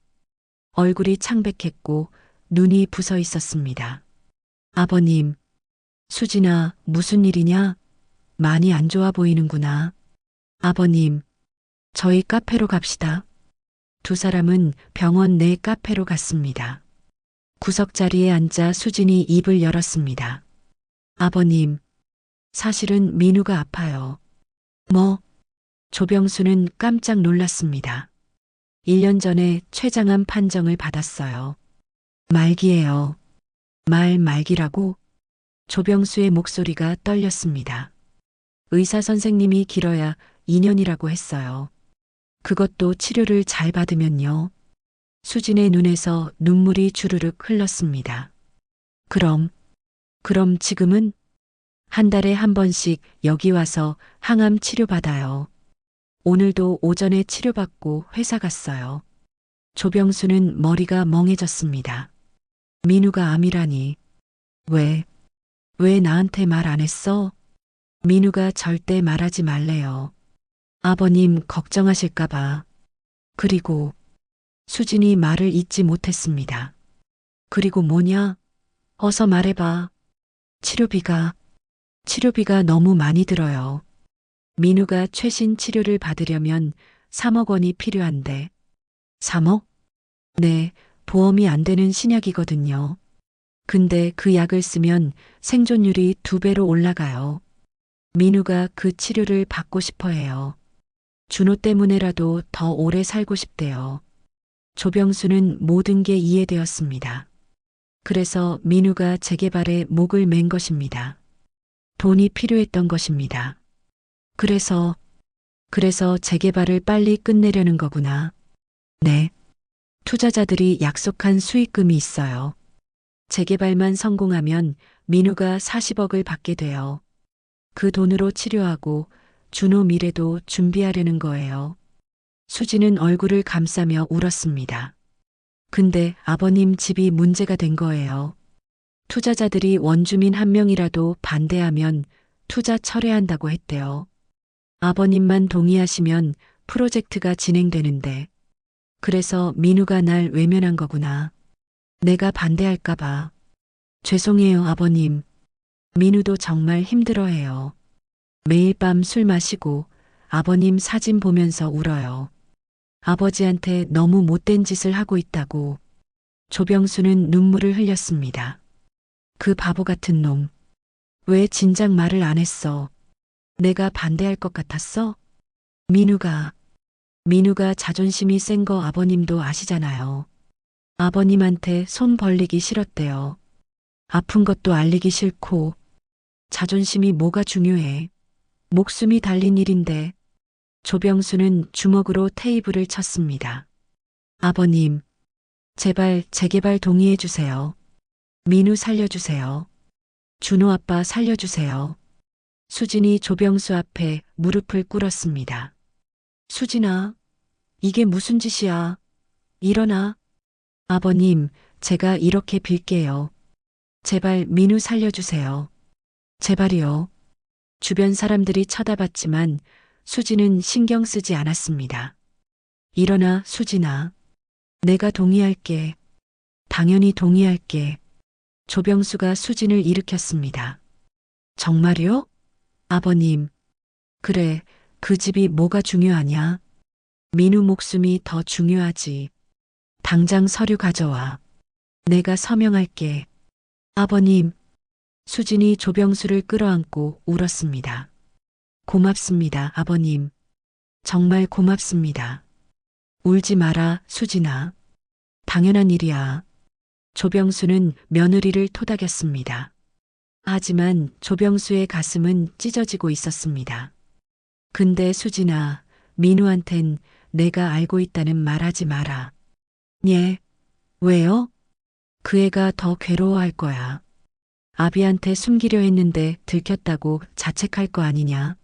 얼굴이 창백했고 눈이 부서 있었습니다. 아버님, 수진아, 무슨 일이냐? 많이 안 좋아 보이는구나. 아버님, 저희 카페로 갑시다. 두 사람은 병원 내 카페로 갔습니다. 구석자리에 앉아 수진이 입을 열었습니다. 아버님, 사실은 민우가 아파요. 뭐? 조병수는 깜짝 놀랐습니다. 1년 전에 췌장암 판정을 받았어요. 말기예요. 말기라고? 조병수의 목소리가 떨렸습니다. 의사 선생님이 길어야 2년이라고 했어요. 그것도 치료를 잘 받으면요. 수진의 눈에서 눈물이 주르륵 흘렀습니다. 그럼 지금은? 한 달에 한 번씩 여기 와서 항암 치료받아요. 오늘도 오전에 치료받고 회사 갔어요. 조병수는 머리가 멍해졌습니다. 민우가 암이라니. 왜 나한테 말 안 했어? 민우가 절대 말하지 말래요. 아버님 걱정하실까봐. 그리고 수진이 말을 잇지 못했습니다. 그리고 뭐냐? 어서 말해봐. 치료비가 너무 많이 들어요. 민우가 최신 치료를 받으려면 3억 원이 필요한데. 3억? 네, 보험이 안 되는 신약이거든요. 근데 그 약을 쓰면 생존율이 2배로 올라가요. 민우가 그 치료를 받고 싶어 해요. 준호 때문에라도 더 오래 살고 싶대요. 조병수는 모든 게 이해되었습니다. 그래서 민우가 재개발에 목을 맨 것입니다. 돈이 필요했던 것입니다. 그래서 재개발을 빨리 끝내려는 거구나. 네. 투자자들이 약속한 수익금이 있어요. 재개발만 성공하면 민우가 40억을 받게 돼요. 그 돈으로 치료하고 준호 미래도 준비하려는 거예요. 수지는 얼굴을 감싸며 울었습니다. 근데 아버님 집이 문제가 된 거예요. 투자자들이 원주민 한 명이라도 반대하면 투자 철회한다고 했대요. 아버님만 동의하시면 프로젝트가 진행되는데. 그래서 민우가 날 외면한 거구나. 내가 반대할까봐. 죄송해요, 아버님. 민우도 정말 힘들어해요. 매일 밤 술 마시고 아버님 사진 보면서 울어요. 아버지한테 너무 못된 짓을 하고 있다고. 조병수는 눈물을 흘렸습니다. 그 바보 같은 놈. 왜 진작 말을 안 했어? 내가 반대할 것 같았어? 민우가 자존심이 센 거 아버님도 아시잖아요. 아버님한테 손 벌리기 싫었대요. 아픈 것도 알리기 싫고. 자존심이 뭐가 중요해. 목숨이 달린 일인데. 조병수는 주먹으로 테이블을 쳤습니다. 아버님, 제발 재개발 동의해 주세요. 민우 살려주세요. 준호 아빠 살려주세요. 수진이 조병수 앞에 무릎을 꿇었습니다. 수진아, 이게 무슨 짓이야? 일어나. 아버님, 제가 이렇게 빌게요. 제발 민우 살려주세요. 제발이요. 주변 사람들이 쳐다봤지만 수진은 신경 쓰지 않았습니다. 일어나, 수진아. 내가 동의할게. 당연히 동의할게. 조병수가 수진을 일으켰습니다. 정말요? 아버님. 그래, 그 집이 뭐가 중요하냐? 민우 목숨이 더 중요하지. 당장 서류 가져와. 내가 서명할게. 아버님. 수진이 조병수를 끌어안고 울었습니다. 고맙습니다, 아버님. 정말 고맙습니다. 울지 마라, 수진아. 당연한 일이야. 조병수는 며느리를 토닥였습니다. 하지만 조병수의 가슴은 찢어지고 있었습니다. 근데 수진아, 민우한텐 내가 알고 있다는 말하지 마라. 예. 왜요? 그 애가 더 괴로워할 거야. 아비한테 숨기려 했는데 들켰다고 자책할 거 아니냐.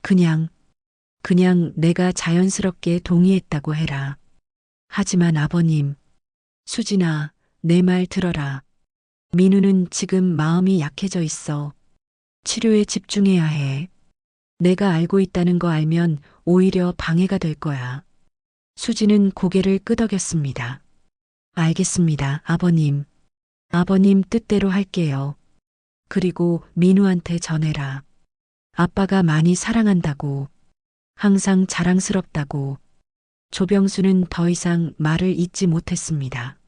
그냥 내가 자연스럽게 동의했다고 해라. 하지만 아버님, 수진아, 내 말 들어라. 민우는 지금 마음이 약해져 있어. 치료에 집중해야 해. 내가 알고 있다는 거 알면 오히려 방해가 될 거야. 수지는 고개를 끄덕였습니다. 알겠습니다, 아버님. 아버님 뜻대로 할게요. 그리고 민우한테 전해라. 아빠가 많이 사랑한다고. 항상 자랑스럽다고. 조병수는 더 이상 말을 잇지 못했습니다.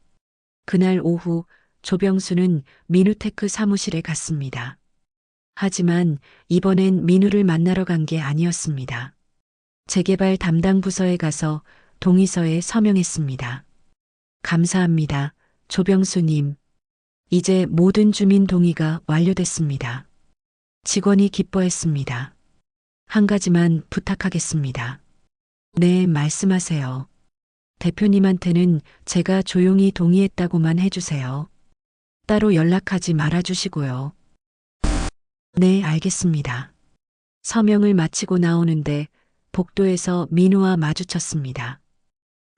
그날 오후 조병수는 민우테크 사무실에 갔습니다. 하지만 이번엔 민우를 만나러 간 게 아니었습니다. 재개발 담당 부서에 가서 동의서에 서명했습니다. 감사합니다, 조병수님. 이제 모든 주민 동의가 완료됐습니다. 직원이 기뻐했습니다. 한 가지만 부탁하겠습니다. 네, 말씀하세요. 대표님한테는 제가 조용히 동의했다고만 해주세요. 따로 연락하지 말아주시고요. 네, 알겠습니다. 서명을 마치고 나오는데 복도에서 민우와 마주쳤습니다.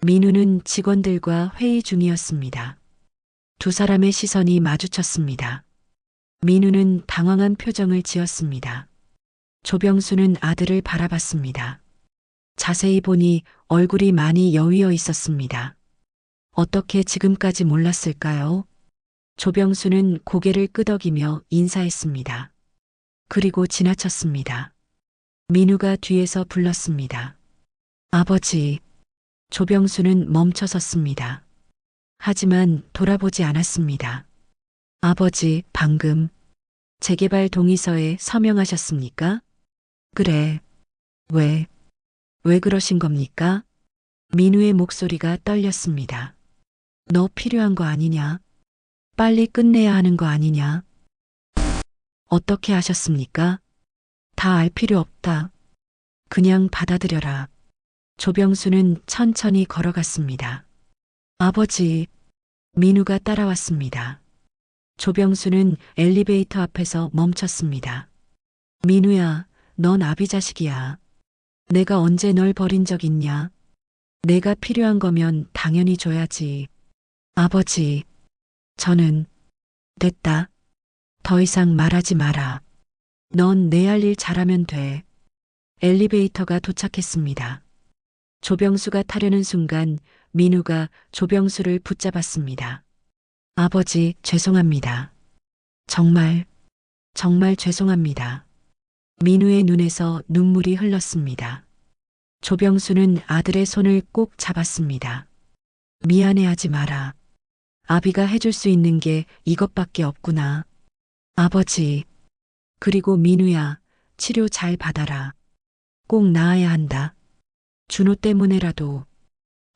민우는 직원들과 회의 중이었습니다. 두 사람의 시선이 마주쳤습니다. 민우는 당황한 표정을 지었습니다. 조병수는 아들을 바라봤습니다. 자세히 보니 얼굴이 많이 여위어 있었습니다. 어떻게 지금까지 몰랐을까요? 조병수는 고개를 끄덕이며 인사했습니다. 그리고 지나쳤습니다. 민우가 뒤에서 불렀습니다. 아버지. 조병수는 멈춰섰습니다. 하지만 돌아보지 않았습니다. 아버지, 방금 재개발 동의서에 서명하셨습니까? 그래. 왜 그러신 겁니까? 민우의 목소리가 떨렸습니다. 너 필요한 거 아니냐? 빨리 끝내야 하는 거 아니냐? 어떻게 하셨습니까? 다 알 필요 없다. 그냥 받아들여라. 조병수는 천천히 걸어갔습니다. 아버지, 민우가 따라왔습니다. 조병수는 엘리베이터 앞에서 멈췄습니다. 민우야, 넌 아비 자식이야. 내가 언제 널 버린 적 있냐? 내가 필요한 거면 당연히 줘야지. 아버지, 저는 됐다. 더 이상 말하지 마라. 넌 내 할 일 잘하면 돼. 엘리베이터가 도착했습니다. 조병수가 타려는 순간 민우가 조병수를 붙잡았습니다. 아버지, 죄송합니다. 정말, 정말 죄송합니다. 민우의 눈에서 눈물이 흘렀습니다. 조병수는 아들의 손을 꼭 잡았습니다. 미안해하지 마라. 아비가 해줄 수 있는 게 이것밖에 없구나. 아버지, 그리고 민우야, 치료 잘 받아라. 꼭 나아야 한다. 준호 때문에라도.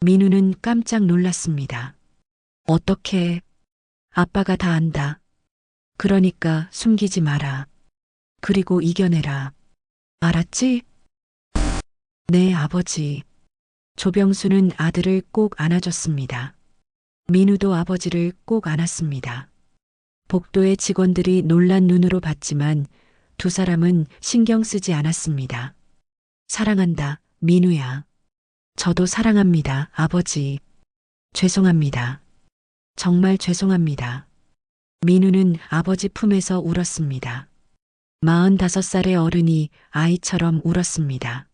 민우는 깜짝 놀랐습니다. 어떻게? 아빠가 다 안다. 그러니까 숨기지 마라. 그리고 이겨내라. 알았지? 네, 아버지. 조병수는 아들을 꼭 안아줬습니다. 민우도 아버지를 꼭 안았습니다. 복도의 직원들이 놀란 눈으로 봤지만 두 사람은 신경 쓰지 않았습니다. 사랑한다, 민우야. 저도 사랑합니다, 아버지. 죄송합니다. 정말 죄송합니다. 민우는 아버지 품에서 울었습니다. 45살의 어른이 아이처럼 울었습니다.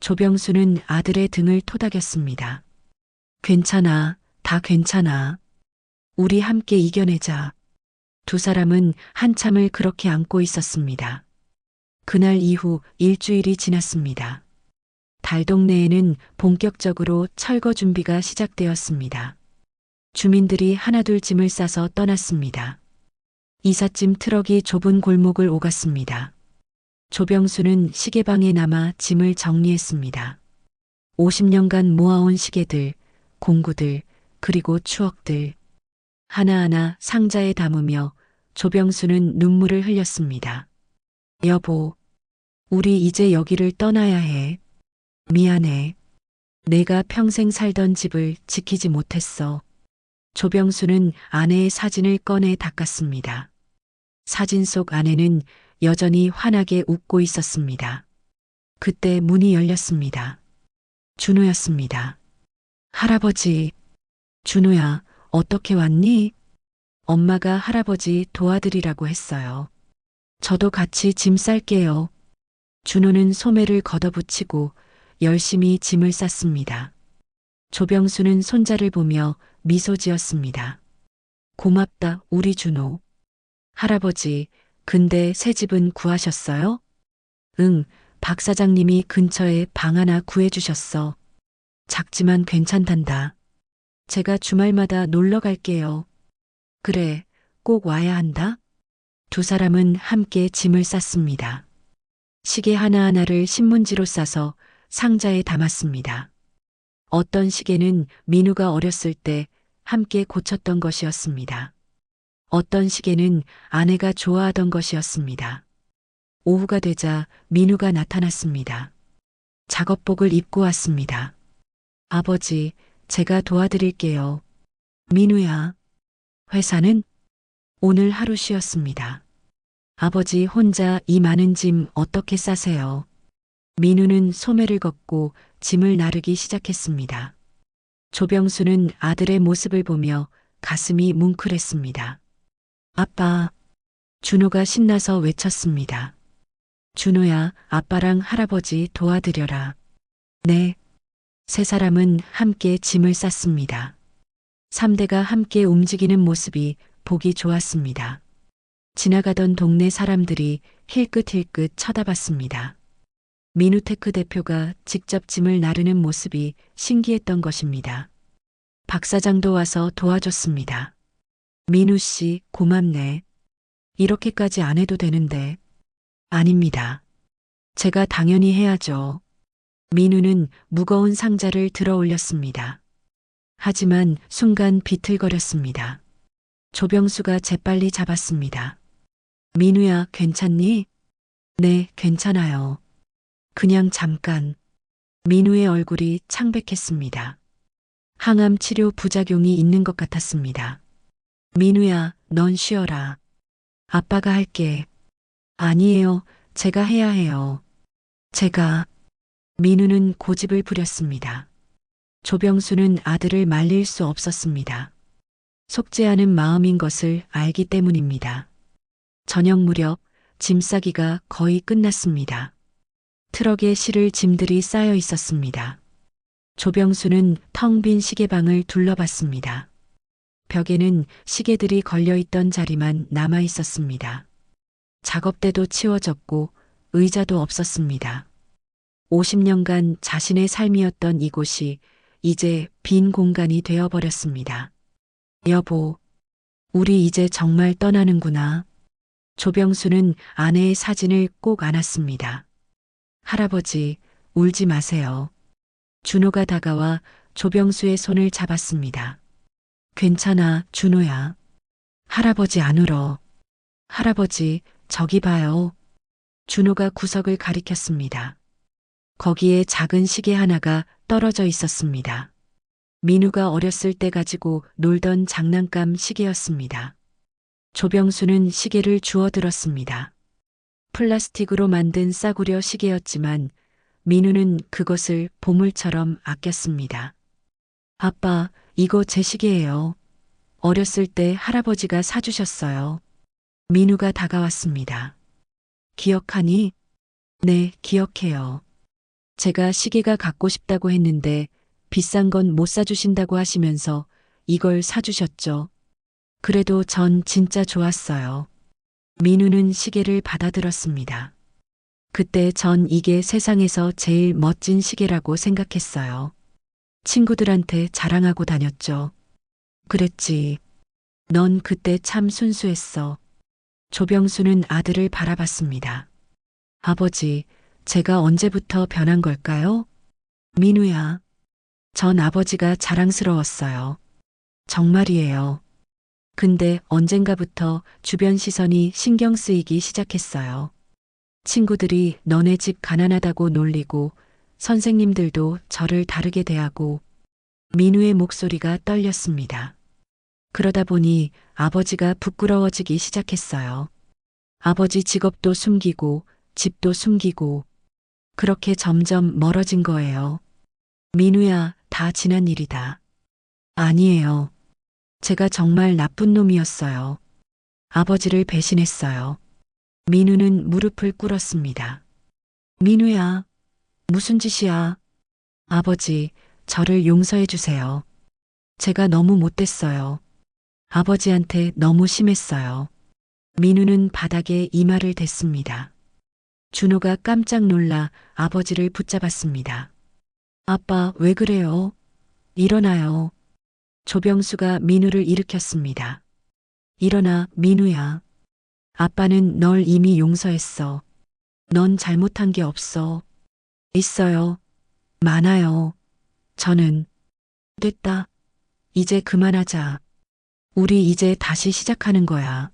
조병수는 아들의 등을 토닥였습니다. 괜찮아, 다 괜찮아. 우리 함께 이겨내자. 두 사람은 한참을 그렇게 안고 있었습니다. 그날 이후 일주일이 지났습니다. 달동네에는 본격적으로 철거 준비가 시작되었습니다. 주민들이 하나둘 짐을 싸서 떠났습니다. 이삿짐 트럭이 좁은 골목을 오갔습니다. 조병수는 시계방에 남아 짐을 정리했습니다. 50년간 모아온 시계들, 공구들, 그리고 추억들. 하나하나 상자에 담으며 조병수는 눈물을 흘렸습니다. 여보, 우리 이제 여기를 떠나야 해. 미안해. 내가 평생 살던 집을 지키지 못했어. 조병수는 아내의 사진을 꺼내 닦았습니다. 사진 속 아내는 여전히 환하게 웃고 있었습니다. 그때 문이 열렸습니다. 준호였습니다. 할아버지, 준호야, 어떻게 왔니? 엄마가 할아버지 도와드리라고 했어요. 저도 같이 짐 쌀게요. 준호는 소매를 걷어붙이고 열심히 짐을 쌌습니다. 조병수는 손자를 보며 미소 지었습니다. 고맙다, 우리 준호. 할아버지, 근데 새 집은 구하셨어요? 응, 박 사장님이 근처에 방 하나 구해주셨어. 작지만 괜찮단다. 제가 주말마다 놀러 갈게요. 그래, 꼭 와야 한다. 두 사람은 함께 짐을 쌌습니다. 시계 하나하나를 신문지로 싸서 상자에 담았습니다. 어떤 시계는 민우가 어렸을 때 함께 고쳤던 것이었습니다. 어떤 시계는 아내가 좋아하던 것이었습니다. 오후가 되자 민우가 나타났습니다. 작업복을 입고 왔습니다. 아버지, 제가 도와드릴게요. 민우야. 회사는? 오늘 하루 쉬었습니다. 아버지 혼자 이 많은 짐 어떻게 싸세요? 민우는 소매를 걷고 짐을 나르기 시작했습니다. 조병수는 아들의 모습을 보며 가슴이 뭉클했습니다. 아빠, 준호가 신나서 외쳤습니다. 준호야, 아빠랑 할아버지 도와드려라. 네. 세 사람은 함께 짐을 쌌습니다. 3대가 함께 움직이는 모습이 보기 좋았습니다. 지나가던 동네 사람들이 힐끗힐끗 쳐다봤습니다. 미누테크 대표가 직접 짐을 나르는 모습이 신기했던 것입니다. 박 사장도 와서 도와줬습니다. 민우 씨, 고맙네. 이렇게까지 안 해도 되는데. 아닙니다. 제가 당연히 해야죠. 민우는 무거운 상자를 들어 올렸습니다. 하지만 순간 비틀거렸습니다. 조병수가 재빨리 잡았습니다. 민우야, 괜찮니? 네, 괜찮아요. 그냥 잠깐. 민우의 얼굴이 창백했습니다. 항암 치료 부작용이 있는 것 같았습니다. 민우야, 넌 쉬어라. 아빠가 할게. 아니에요. 제가 해야 해요. 제가. 민우는 고집을 부렸습니다. 조병수는 아들을 말릴 수 없었습니다. 속지 않은 마음인 것을 알기 때문입니다. 저녁 무렵 짐 싸기가 거의 끝났습니다. 트럭에 실을 짐들이 쌓여 있었습니다. 조병수는 텅 빈 시계방을 둘러봤습니다. 벽에는 시계들이 걸려있던 자리만 남아 있었습니다. 작업대도 치워졌고 의자도 없었습니다. 50년간 자신의 삶이었던 이곳이 이제 빈 공간이 되어버렸습니다. 여보, 우리 이제 정말 떠나는구나. 조병수는 아내의 사진을 꼭 안았습니다. 할아버지, 울지 마세요. 준호가 다가와 조병수의 손을 잡았습니다. 괜찮아, 준호야. 할아버지 안 울어. 할아버지, 저기 봐요. 준호가 구석을 가리켰습니다. 거기에 작은 시계 하나가 떨어져 있었습니다. 민우가 어렸을 때 가지고 놀던 장난감 시계였습니다. 조병수는 시계를 주워들었습니다. 플라스틱으로 만든 싸구려 시계였지만 민우는 그것을 보물처럼 아꼈습니다. 아빠, 이거 제 시계예요. 어렸을 때 할아버지가 사주셨어요. 민우가 다가왔습니다. 기억하니? 네, 기억해요. 제가 시계가 갖고 싶다고 했는데 비싼 건 못 사주신다고 하시면서 이걸 사주셨죠. 그래도 전 진짜 좋았어요. 민우는 시계를 받아들었습니다. 그때 전 이게 세상에서 제일 멋진 시계라고 생각했어요. 친구들한테 자랑하고 다녔죠. 그랬지. 넌 그때 참 순수했어. 조병수는 아들을 바라봤습니다. 아버지, 제가 언제부터 변한 걸까요? 민우야. 전 아버지가 자랑스러웠어요. 정말이에요. 근데 언젠가부터 주변 시선이 신경 쓰이기 시작했어요. 친구들이 너네 집 가난하다고 놀리고 선생님들도 저를 다르게 대하고 민우의 목소리가 떨렸습니다. 그러다 보니 아버지가 부끄러워지기 시작했어요. 아버지 직업도 숨기고 집도 숨기고 그렇게 점점 멀어진 거예요. 민우야, 다 지난 일이다. 아니에요. 제가 정말 나쁜 놈이었어요. 아버지를 배신했어요. 민우는 무릎을 꿇었습니다. 민우야, 무슨 짓이야? 아버지, 저를 용서해 주세요. 제가 너무 못됐어요. 아버지한테 너무 심했어요. 민우는 바닥에 이마를 댔습니다. 준호가 깜짝 놀라 아버지를 붙잡았습니다. 아빠, 왜 그래요? 일어나요. 조병수가 민우를 일으켰습니다. 일어나, 민우야. 아빠는 널 이미 용서했어. 넌 잘못한 게 없어. 있어요. 많아요. 저는. 됐다. 이제 그만하자. 우리 이제 다시 시작하는 거야.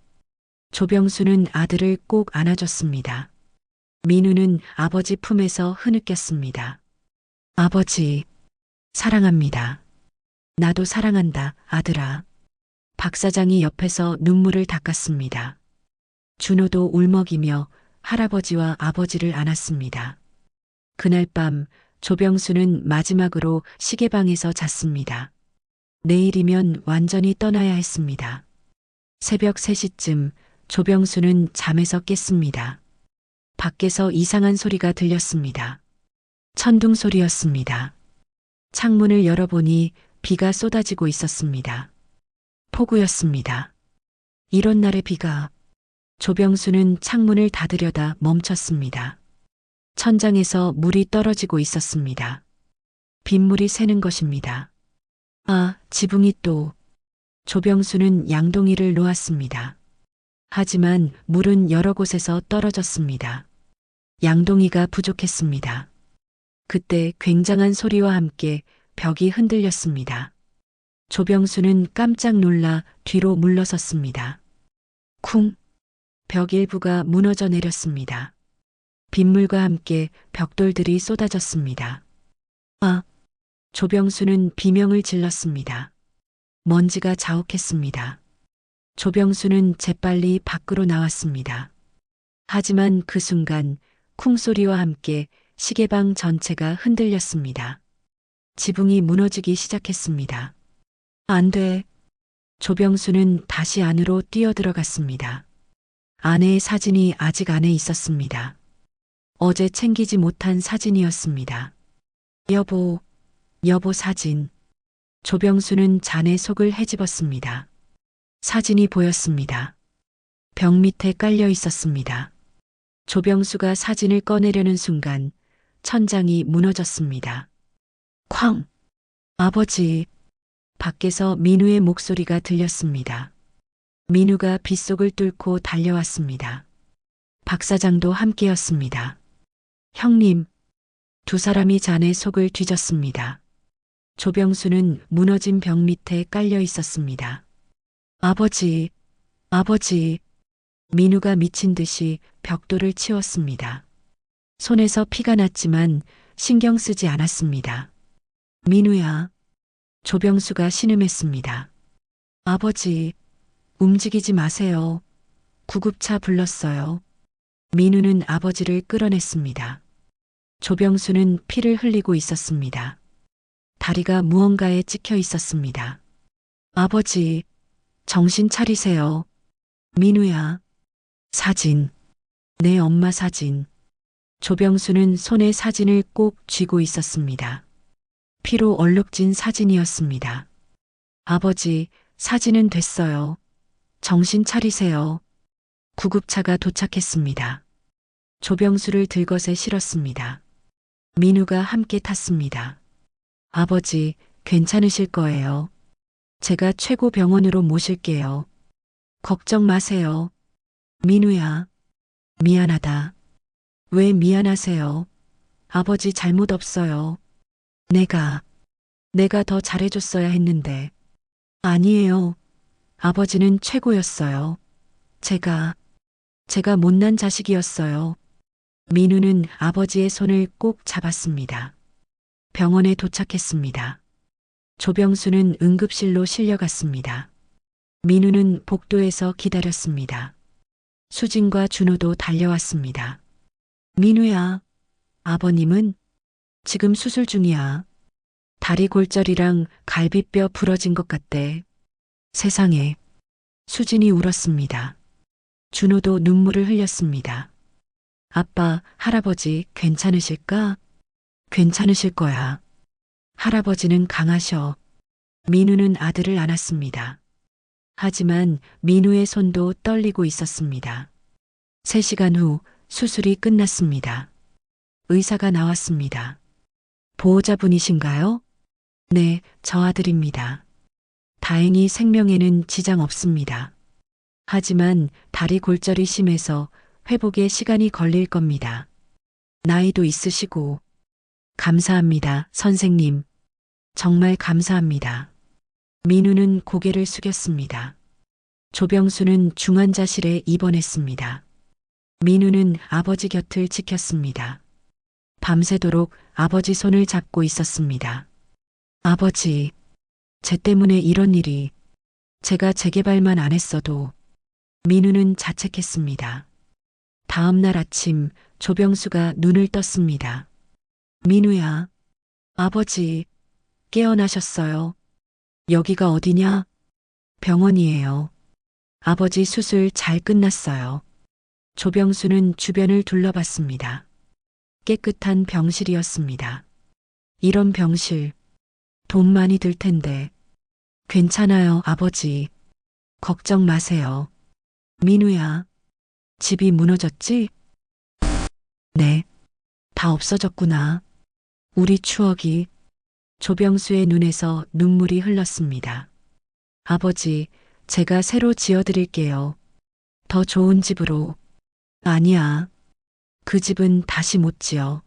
조병수는 아들을 꼭 안아줬습니다. 민우는 아버지 품에서 흐느꼈습니다. 아버지, 사랑합니다. 나도 사랑한다, 아들아. 박 사장이 옆에서 눈물을 닦았습니다. 준호도 울먹이며 할아버지와 아버지를 안았습니다. 그날 밤 조병수는 마지막으로 시계방에서 잤습니다. 내일이면 완전히 떠나야 했습니다. 새벽 3시쯤 조병수는 잠에서 깼습니다. 밖에서 이상한 소리가 들렸습니다. 천둥 소리였습니다. 창문을 열어보니 비가 쏟아지고 있었습니다. 폭우였습니다. 이런 날의 비가. 조병수는 창문을 닫으려다 멈췄습니다. 천장에서 물이 떨어지고 있었습니다. 빗물이 새는 것입니다. 아, 지붕이 또. 조병수는 양동이를 놓았습니다. 하지만 물은 여러 곳에서 떨어졌습니다. 양동이가 부족했습니다. 그때 굉장한 소리와 함께 벽이 흔들렸습니다. 조병수는 깜짝 놀라 뒤로 물러섰습니다. 쿵! 벽 일부가 무너져 내렸습니다. 빗물과 함께 벽돌들이 쏟아졌습니다. 아! 조병수는 비명을 질렀습니다. 먼지가 자욱했습니다. 조병수는 재빨리 밖으로 나왔습니다. 하지만 그 순간 쿵소리와 함께 시계방 전체가 흔들렸습니다. 지붕이 무너지기 시작했습니다. 안 돼. 조병수는 다시 안으로 뛰어들어갔습니다. 아내의 사진이 아직 안에 있었습니다. 어제 챙기지 못한 사진이었습니다. 여보 사진. 조병수는 잔의 속을 헤집었습니다. 사진이 보였습니다. 벽 밑에 깔려 있었습니다. 조병수가 사진을 꺼내려는 순간 천장이 무너졌습니다. 쾅! 아버지! 밖에서 민우의 목소리가 들렸습니다. 민우가 빗속을 뚫고 달려왔습니다. 박 사장도 함께였습니다. 형님! 두 사람이 잔의 속을 뒤졌습니다. 조병수는 무너진 벽 밑에 깔려 있었습니다. 아버지! 아버지! 민우가 미친 듯이 벽돌을 치웠습니다. 손에서 피가 났지만 신경 쓰지 않았습니다. 민우야. 조병수가 신음했습니다. 아버지, 움직이지 마세요. 구급차 불렀어요. 민우는 아버지를 끌어냈습니다. 조병수는 피를 흘리고 있었습니다. 다리가 무언가에 찍혀 있었습니다. 아버지, 정신 차리세요. 민우야. 사진. 내 엄마 사진. 조병수는 손에 사진을 꼭 쥐고 있었습니다. 피로 얼룩진 사진이었습니다. 아버지, 사진은 됐어요. 정신 차리세요. 구급차가 도착했습니다. 조병수를 들것에 실었습니다. 민우가 함께 탔습니다. 아버지, 괜찮으실 거예요. 제가 최고 병원으로 모실게요. 걱정 마세요. 민우야. 미안하다. 왜 미안하세요? 아버지 잘못 없어요. 내가 더 잘해줬어야 했는데. 아니에요. 아버지는 최고였어요. 제가 못난 자식이었어요. 민우는 아버지의 손을 꼭 잡았습니다. 병원에 도착했습니다. 조병수는 응급실로 실려갔습니다. 민우는 복도에서 기다렸습니다. 수진과 준호도 달려왔습니다. 민우야, 아버님은 지금 수술 중이야. 다리 골절이랑 갈비뼈 부러진 것 같대. 세상에. 수진이 울었습니다. 준호도 눈물을 흘렸습니다. 아빠, 할아버지 괜찮으실까? 괜찮으실 거야. 할아버지는 강하셔. 민우는 아들을 안았습니다. 하지만 민우의 손도 떨리고 있었습니다. 3시간 후 수술이 끝났습니다. 의사가 나왔습니다. 보호자분이신가요? 네, 저 아들입니다. 다행히 생명에는 지장 없습니다. 하지만 다리 골절이 심해서 회복에 시간이 걸릴 겁니다. 나이도 있으시고. 감사합니다, 선생님. 정말 감사합니다. 민우는 고개를 숙였습니다. 조병수는 중환자실에 입원했습니다. 민우는 아버지 곁을 지켰습니다. 밤새도록 아버지 손을 잡고 있었습니다. 아버지, 제 때문에 이런 일이. 제가 재개발만 안 했어도. 민우는 자책했습니다. 다음 날 아침 조병수가 눈을 떴습니다. 민우야, 아버지, 깨어나셨어요. 여기가 어디냐? 병원이에요. 아버지 수술 잘 끝났어요. 조병수는 주변을 둘러봤습니다. 깨끗한 병실이었습니다. 이런 병실, 돈 많이 들 텐데. 괜찮아요, 아버지. 걱정 마세요. 민우야, 집이 무너졌지? 네, 다 없어졌구나. 우리 추억이. 조병수의 눈에서 눈물이 흘렀습니다. 아버지, 제가 새로 지어드릴게요. 더 좋은 집으로. 아니야. 그 집은 다시 못 지어.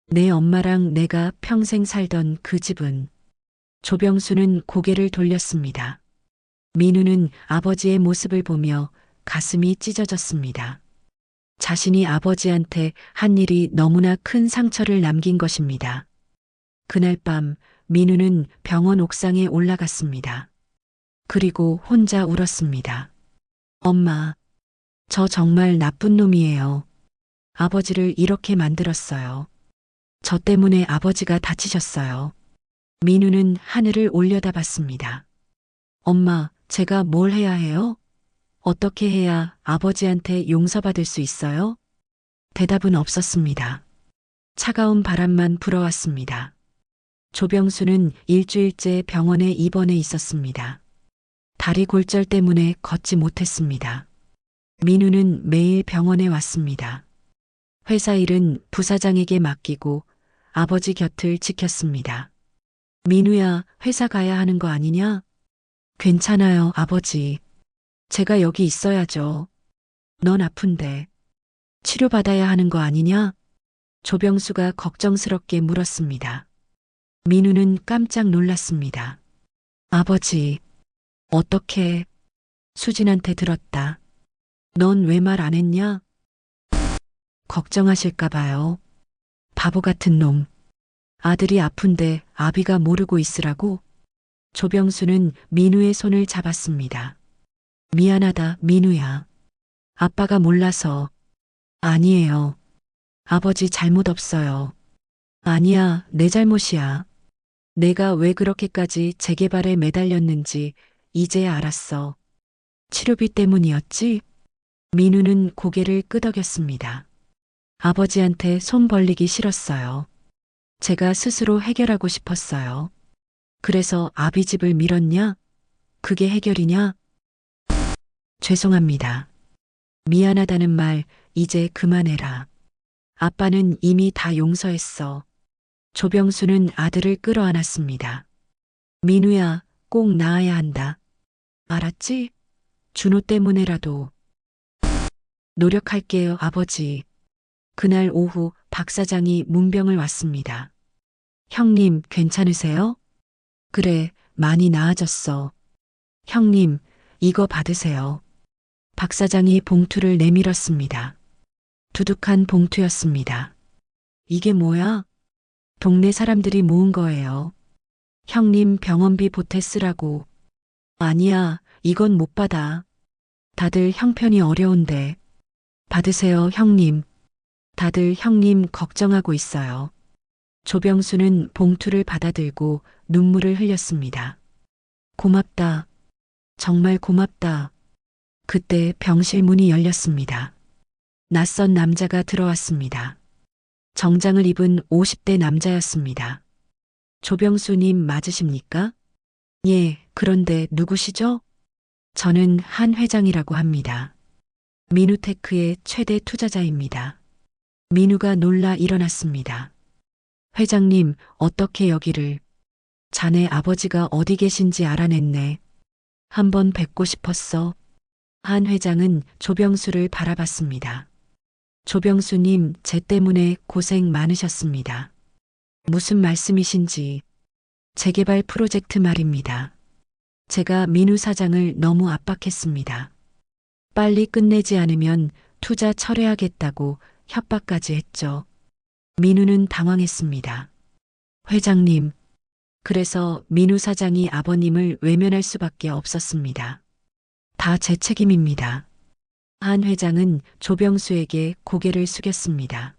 내 엄마랑 내가 평생 살던 그 집은. 조병수는 고개를 돌렸습니다. 민우는 아버지의 모습을 보며 가슴이 찢어졌습니다. 자신이 아버지한테 한 일이 너무나 큰 상처를 남긴 것입니다. 그날 밤 민우는 병원 옥상에 올라갔습니다. 그리고 혼자 울었습니다. 엄마, 저 정말 나쁜 놈이에요. 아버지를 이렇게 만들었어요. 저 때문에 아버지가 다치셨어요. 민우는 하늘을 올려다봤습니다. 엄마, 제가 뭘 해야 해요? 어떻게 해야 아버지한테 용서받을 수 있어요? 대답은 없었습니다. 차가운 바람만 불어왔습니다. 조병수는 일주일째 병원에 입원해 있었습니다. 다리 골절 때문에 걷지 못했습니다. 민우는 매일 병원에 왔습니다. 회사 일은 부사장에게 맡기고 아버지 곁을 지켰습니다. 민우야, 회사 가야 하는 거 아니냐? 괜찮아요, 아버지. 제가 여기 있어야죠. 넌 아픈데 치료받아야 하는 거 아니냐? 조병수가 걱정스럽게 물었습니다. 민우는 깜짝 놀랐습니다. 아버지, 어떻게? 수진한테 들었다. 넌 왜 말 안 했냐? 걱정하실까 봐요. 바보 같은 놈. 아들이 아픈데 아비가 모르고 있으라고? 조병수는 민우의 손을 잡았습니다. 미안하다, 민우야. 아빠가 몰라서. 아니에요. 아버지 잘못 없어요. 아니야, 내 잘못이야. 내가 왜 그렇게까지 재개발에 매달렸는지 이제야 알았어. 치료비 때문이었지? 민우는 고개를 끄덕였습니다. 아버지한테 손 벌리기 싫었어요. 제가 스스로 해결하고 싶었어요. 그래서 아비 집을 밀었냐? 그게 해결이냐? 죄송합니다. 미안하다는 말 이제 그만해라. 아빠는 이미 다 용서했어. 조병수는 아들을 끌어안았습니다. 민우야, 꼭 나아야 한다. 알았지? 준호 때문에라도. 노력할게요, 아버지. 그날 오후 박 사장이 문병을 왔습니다. 형님, 괜찮으세요? 그래, 많이 나아졌어. 형님, 이거 받으세요. 박 사장이 봉투를 내밀었습니다. 두둑한 봉투였습니다. 이게 뭐야? 동네 사람들이 모은 거예요. 형님 병원비 보태 쓰라고. 아니야, 이건 못 받아. 다들 형편이 어려운데. 받으세요, 형님. 다들 형님 걱정하고 있어요. 조병수는 봉투를 받아들고 눈물을 흘렸습니다. 고맙다. 정말 고맙다. 그때 병실 문이 열렸습니다. 낯선 남자가 들어왔습니다. 정장을 입은 50대 남자였습니다. 조병수님 맞으십니까? 예, 그런데 누구시죠? 저는 한 회장이라고 합니다. 민우테크의 최대 투자자입니다. 민우가 놀라 일어났습니다. 회장님, 어떻게 여기를? 자네 아버지가 어디 계신지 알아냈네. 한번 뵙고 싶었어. 한 회장은 조병수를 바라봤습니다. 조병수님, 제 때문에 고생 많으셨습니다. 무슨 말씀이신지. 재개발 프로젝트 말입니다. 제가 민우 사장을 너무 압박했습니다. 빨리 끝내지 않으면 투자 철회하겠다고 협박까지 했죠. 민우는 당황했습니다. 회장님, 그래서 민우 사장이 아버님을 외면할 수밖에 없었습니다. 다 제 책임입니다. 한 회장은 조병수에게 고개를 숙였습니다.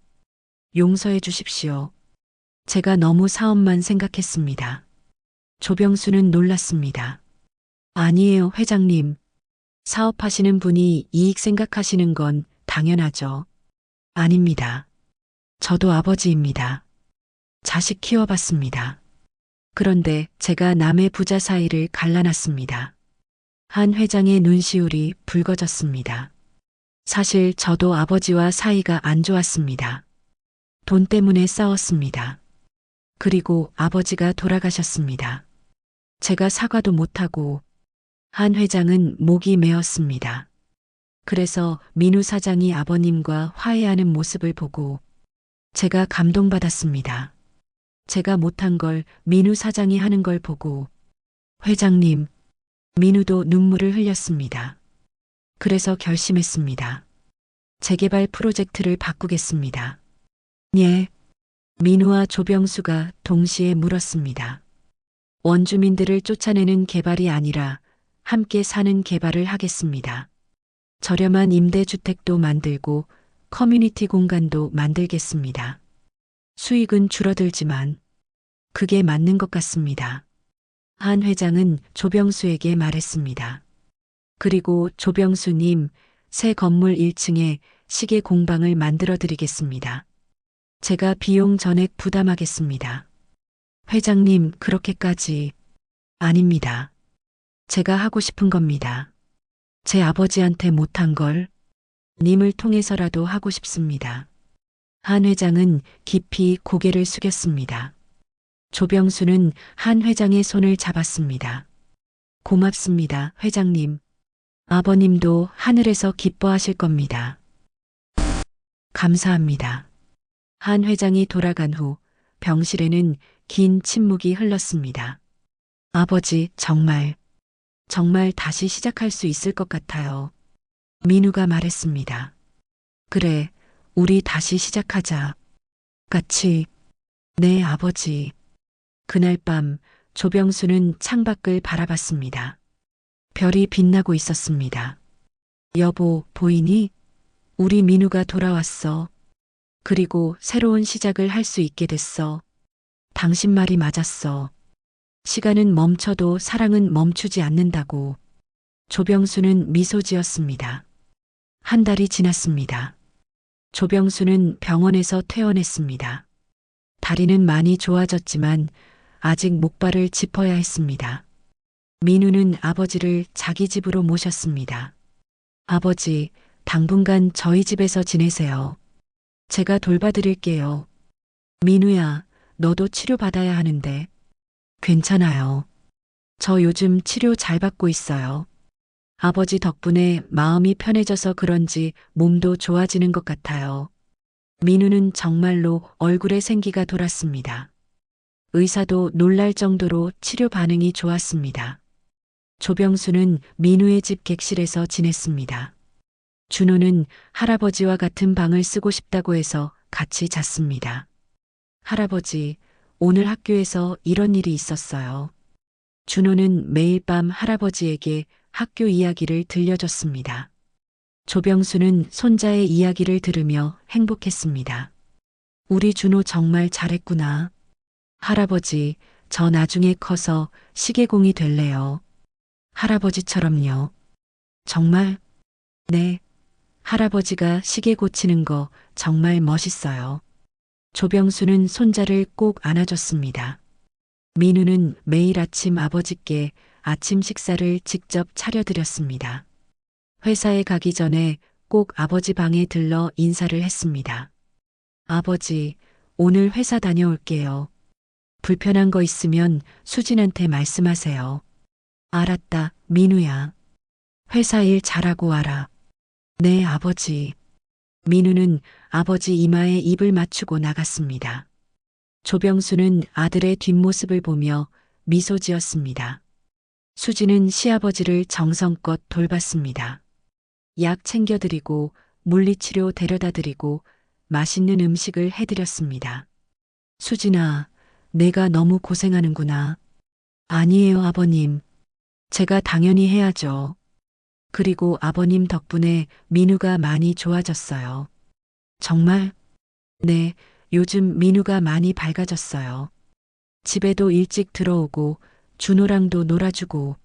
용서해 주십시오. 제가 너무 사업만 생각했습니다. 조병수는 놀랐습니다. 아니에요, 회장님. 사업하시는 분이 이익 생각하시는 건 당연하죠. 아닙니다. 저도 아버지입니다. 자식 키워봤습니다. 그런데 제가 남의 부자 사이를 갈라놨습니다. 한 회장의 눈시울이 붉어졌습니다. 사실 저도 아버지와 사이가 안 좋았습니다. 돈 때문에 싸웠습니다. 그리고 아버지가 돌아가셨습니다. 제가 사과도 못하고 한 회장은 목이 메었습니다. 그래서 민우 사장이 아버님과 화해하는 모습을 보고 제가 감동받았습니다. 제가 못한 걸 민우 사장이 하는 걸 보고 회장님, 민우도 눈물을 흘렸습니다. 그래서 결심했습니다. 재개발 프로젝트를 바꾸겠습니다. 예. 민우와 조병수가 동시에 물었습니다. 원주민들을 쫓아내는 개발이 아니라 함께 사는 개발을 하겠습니다. 저렴한 임대주택도 만들고 커뮤니티 공간도 만들겠습니다. 수익은 줄어들지만 그게 맞는 것 같습니다. 한 회장은 조병수에게 말했습니다. 그리고 조병수님, 새 건물 1층에 시계 공방을 만들어 드리겠습니다. 제가 비용 전액 부담하겠습니다. 회장님, 그렇게까지. 아닙니다. 제가 하고 싶은 겁니다. 제 아버지한테 못한 걸 님을 통해서라도 하고 싶습니다. 한 회장은 깊이 고개를 숙였습니다. 조병수는 한 회장의 손을 잡았습니다. 고맙습니다, 회장님. 아버님도 하늘에서 기뻐하실 겁니다. 감사합니다. 한 회장이 돌아간 후 병실에는 긴 침묵이 흘렀습니다. 아버지, 정말 다시 시작할 수 있을 것 같아요. 민우가 말했습니다. 그래, 우리 다시 시작하자. 같이. 네, 아버지. 그날 밤 조병수는 창밖을 바라봤습니다. 별이 빛나고 있었습니다. 여보, 보이니? 우리 민우가 돌아왔어. 그리고 새로운 시작을 할 수 있게 됐어. 당신 말이 맞았어. 시간은 멈춰도 사랑은 멈추지 않는다고. 조병수는 미소 지었습니다. 한 달이 지났습니다. 조병수는 병원에서 퇴원했습니다. 다리는 많이 좋아졌지만 아직 목발을 짚어야 했습니다. 민우는 아버지를 자기 집으로 모셨습니다. 아버지, 당분간 저희 집에서 지내세요. 제가 돌봐드릴게요. 민우야, 너도 치료받아야 하는데. 괜찮아요. 저 요즘 치료 잘 받고 있어요. 아버지 덕분에 마음이 편해져서 그런지 몸도 좋아지는 것 같아요. 민우는 정말로 얼굴에 생기가 돌았습니다. 의사도 놀랄 정도로 치료 반응이 좋았습니다. 조병수는 민우의 집 객실에서 지냈습니다. 준호는 할아버지와 같은 방을 쓰고 싶다고 해서 같이 잤습니다. 할아버지, 오늘 학교에서 이런 일이 있었어요. 준호는 매일 밤 할아버지에게 학교 이야기를 들려줬습니다. 조병수는 손자의 이야기를 들으며 행복했습니다. 우리 준호 정말 잘했구나. 할아버지, 저 나중에 커서 시계공이 될래요. 할아버지처럼요. 정말? 네. 할아버지가 시계 고치는 거 정말 멋있어요. 조병수는 손자를 꼭 안아줬습니다. 민우는 매일 아침 아버지께 아침 식사를 직접 차려드렸습니다. 회사에 가기 전에 꼭 아버지 방에 들러 인사를 했습니다. 아버지, 오늘 회사 다녀올게요. 불편한 거 있으면 수진한테 말씀하세요. 알았다, 민우야. 회사 일 잘하고 와라. 네, 아버지. 민우는 아버지 이마에 입을 맞추고 나갔습니다. 조병수는 아들의 뒷모습을 보며 미소 지었습니다. 수지는 시아버지를 정성껏 돌봤습니다. 약 챙겨드리고 물리치료 데려다드리고 맛있는 음식을 해드렸습니다. 수진아, 내가 너무 고생하는구나. 아니에요, 아버님. 제가 당연히 해야죠. 그리고 아버님 덕분에 민우가 많이 좋아졌어요. 정말? 네, 요즘 민우가 많이 밝아졌어요. 집에도 일찍 들어오고 준호랑도 놀아주고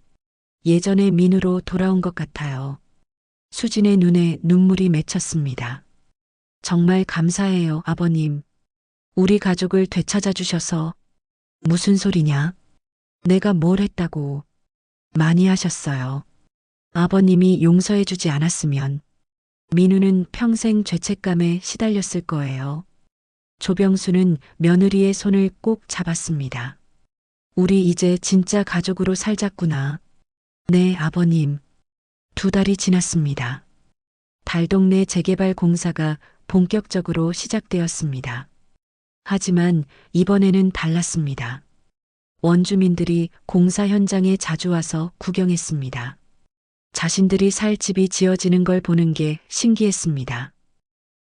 예전의 민우로 돌아온 것 같아요. 수진의 눈에 눈물이 맺혔습니다. 정말 감사해요, 아버님. 우리 가족을 되찾아 주셔서. 무슨 소리냐? 내가 뭘 했다고. 많이 하셨어요. 아버님이 용서해 주지 않았으면 민우는 평생 죄책감에 시달렸을 거예요. 조병수는 며느리의 손을 꼭 잡았습니다. 우리 이제 진짜 가족으로 살자꾸나. 네, 아버님. 2달이 지났습니다. 달동네 재개발 공사가 본격적으로 시작되었습니다. 하지만 이번에는 달랐습니다. 원주민들이 공사 현장에 자주 와서 구경했습니다. 자신들이 살 집이 지어지는 걸 보는 게 신기했습니다.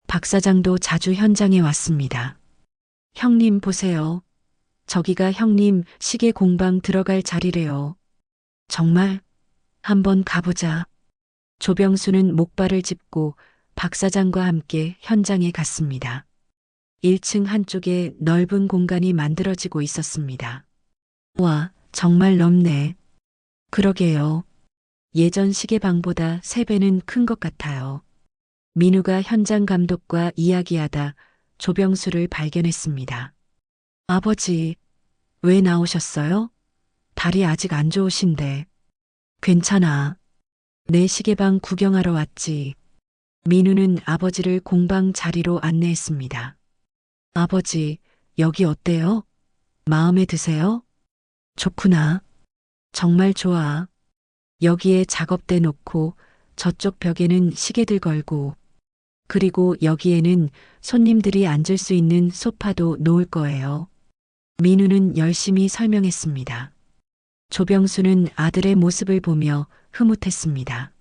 박 사장도 자주 현장에 왔습니다. 형님 보세요. 저기가 형님 시계 공방 들어갈 자리래요. 정말? 한번 가보자. 조병수는 목발을 짚고 박 사장과 함께 현장에 갔습니다. 1층 한쪽에 넓은 공간이 만들어지고 있었습니다. 와, 정말 넓네. 그러게요. 예전 시계방보다 3배는 큰 것 같아요. 민우가 현장 감독과 이야기하다 조병수를 발견했습니다. 아버지, 왜 나오셨어요? 다리 아직 안 좋으신데. 괜찮아. 내 시계방 구경하러 왔지. 민우는 아버지를 공방 자리로 안내했습니다. 아버지, 여기 어때요? 마음에 드세요? 좋구나. 정말 좋아. 여기에 작업대 놓고 저쪽 벽에는 시계들 걸고 그리고 여기에는 손님들이 앉을 수 있는 소파도 놓을 거예요. 민우는 열심히 설명했습니다. 조병수는 아들의 모습을 보며 흐뭇했습니다.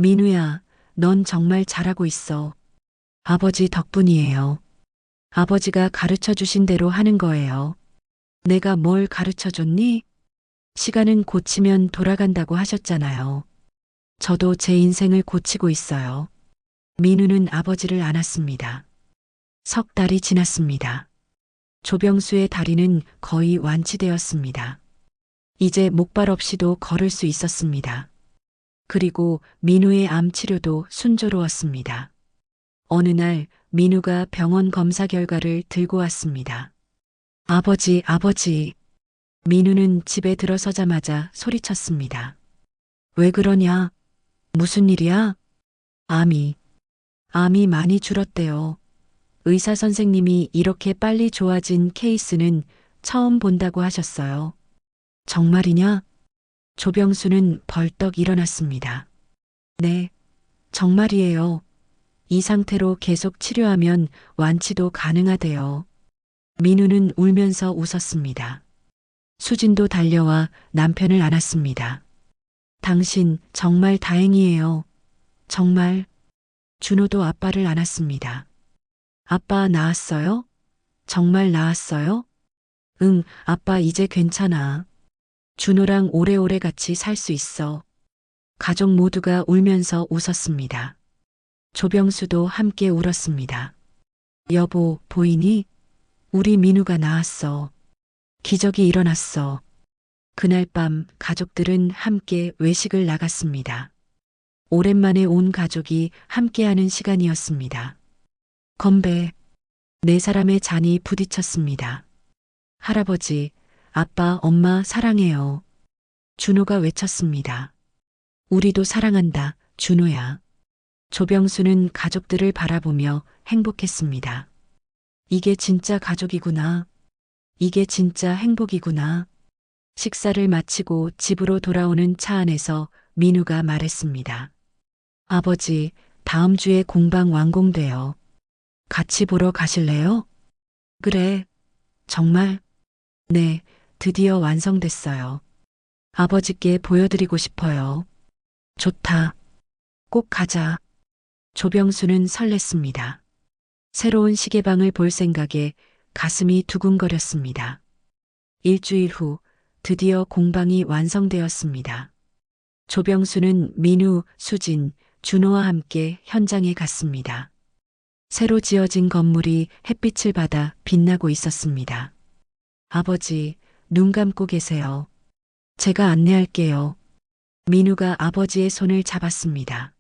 민우야, 넌 정말 잘하고 있어. 아버지 덕분이에요. 아버지가 가르쳐 주신 대로 하는 거예요. 내가 뭘 가르쳐 줬니? 시간은 고치면 돌아간다고 하셨잖아요. 저도 제 인생을 고치고 있어요. 민우는 아버지를 안았습니다. 석 달이 지났습니다. 조병수의 다리는 거의 완치되었습니다. 이제 목발 없이도 걸을 수 있었습니다. 그리고 민우의 암 치료도 순조로웠습니다. 어느 날 민우가 병원 검사 결과를 들고 왔습니다. 아버지, 아버지. 민우는 집에 들어서자마자 소리쳤습니다. 왜 그러냐? 무슨 일이야? 암이 많이 줄었대요. 의사 선생님이 이렇게 빨리 좋아진 케이스는 처음 본다고 하셨어요. 정말이냐? 조병수는 벌떡 일어났습니다. 네, 정말이에요. 이 상태로 계속 치료하면 완치도 가능하대요. 민우는 울면서 웃었습니다. 수진도 달려와 남편을 안았습니다. 당신 정말 다행이에요. 정말. 준호도 아빠를 안았습니다. 아빠 나았어요? 정말 나았어요? 응, 아빠 이제 괜찮아. 준호랑 오래오래 같이 살 수 있어. 가족 모두가 울면서 웃었습니다. 조병수도 함께 울었습니다. 여보, 보이니? 우리 민우가 나았어. 기적이 일어났어. 그날 밤 가족들은 함께 외식을 나갔습니다. 오랜만에 온 가족이 함께하는 시간이었습니다. 건배. 4사람의 잔이 부딪혔습니다. 할아버지, 아빠, 엄마 사랑해요. 준호가 외쳤습니다. 우리도 사랑한다, 준호야. 조병수는 가족들을 바라보며 행복했습니다. 이게 진짜 가족이구나. 이게 진짜 행복이구나. 식사를 마치고 집으로 돌아오는 차 안에서 민우가 말했습니다. 아버지, 다음 주에 공방 완공돼요. 같이 보러 가실래요? 그래. 정말? 네, 드디어 완성됐어요. 아버지께 보여드리고 싶어요. 좋다. 꼭 가자. 조병수는 설렜습니다. 새로운 시계방을 볼 생각에 가슴이 두근거렸습니다. 일주일 후 드디어 공방이 완성되었습니다. 조병수는 민우, 수진, 준호와 함께 현장에 갔습니다. 새로 지어진 건물이 햇빛을 받아 빛나고 있었습니다. 아버지, 눈 감고 계세요. 제가 안내할게요. 민우가 아버지의 손을 잡았습니다.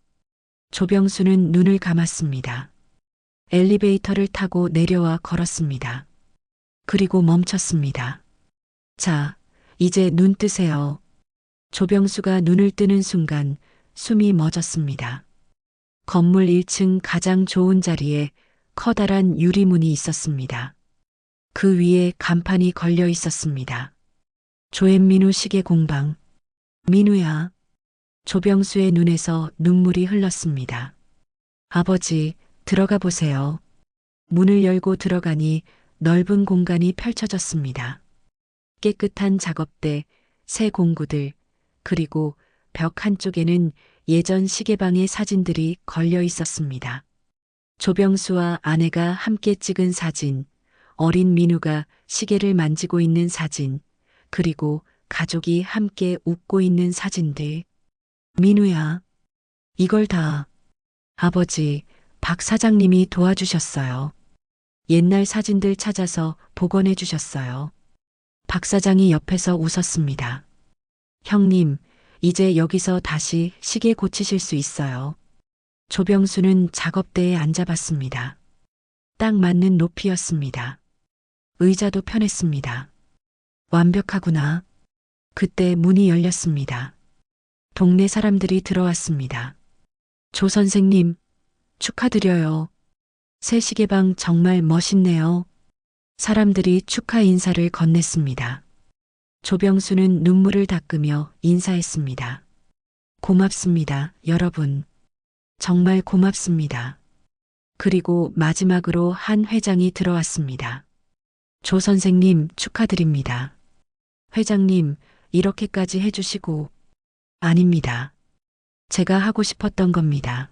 조병수는 눈을 감았습니다. 엘리베이터를 타고 내려와 걸었습니다. 그리고 멈췄습니다. 자, 이제 눈 뜨세요. 조병수가 눈을 뜨는 순간 숨이 멎었습니다. 건물 1층 가장 좋은 자리에 커다란 유리문이 있었습니다. 그 위에 간판이 걸려 있었습니다. 조앤민우 시계 공방. 민우야. 조병수의 눈에서 눈물이 흘렀습니다. 아버지, 들어가 보세요. 문을 열고 들어가니 넓은 공간이 펼쳐졌습니다. 깨끗한 작업대, 새 공구들, 그리고 벽 한쪽에는 예전 시계방의 사진들이 걸려 있었습니다. 조병수와 아내가 함께 찍은 사진, 어린 민우가 시계를 만지고 있는 사진, 그리고 가족이 함께 웃고 있는 사진들. 민우야, 이걸 다 아버지, 박 사장님이 도와주셨어요. 옛날 사진들 찾아서 복원해 주셨어요. 박 사장이 옆에서 웃었습니다. 형님, 이제 여기서 다시 시계 고치실 수 있어요. 조병수는 작업대에 앉아봤습니다. 딱 맞는 높이였습니다. 의자도 편했습니다. 완벽하구나. 그때 문이 열렸습니다. 동네 사람들이 들어왔습니다. 조 선생님, 축하드려요. 새 시계방 정말 멋있네요. 사람들이 축하 인사를 건넸습니다. 조병수는 눈물을 닦으며 인사했습니다. 고맙습니다, 여러분. 정말 고맙습니다. 그리고 마지막으로 한 회장이 들어왔습니다. 조 선생님 축하드립니다. 회장님, 이렇게까지 해주시고. 아닙니다. 제가 하고 싶었던 겁니다.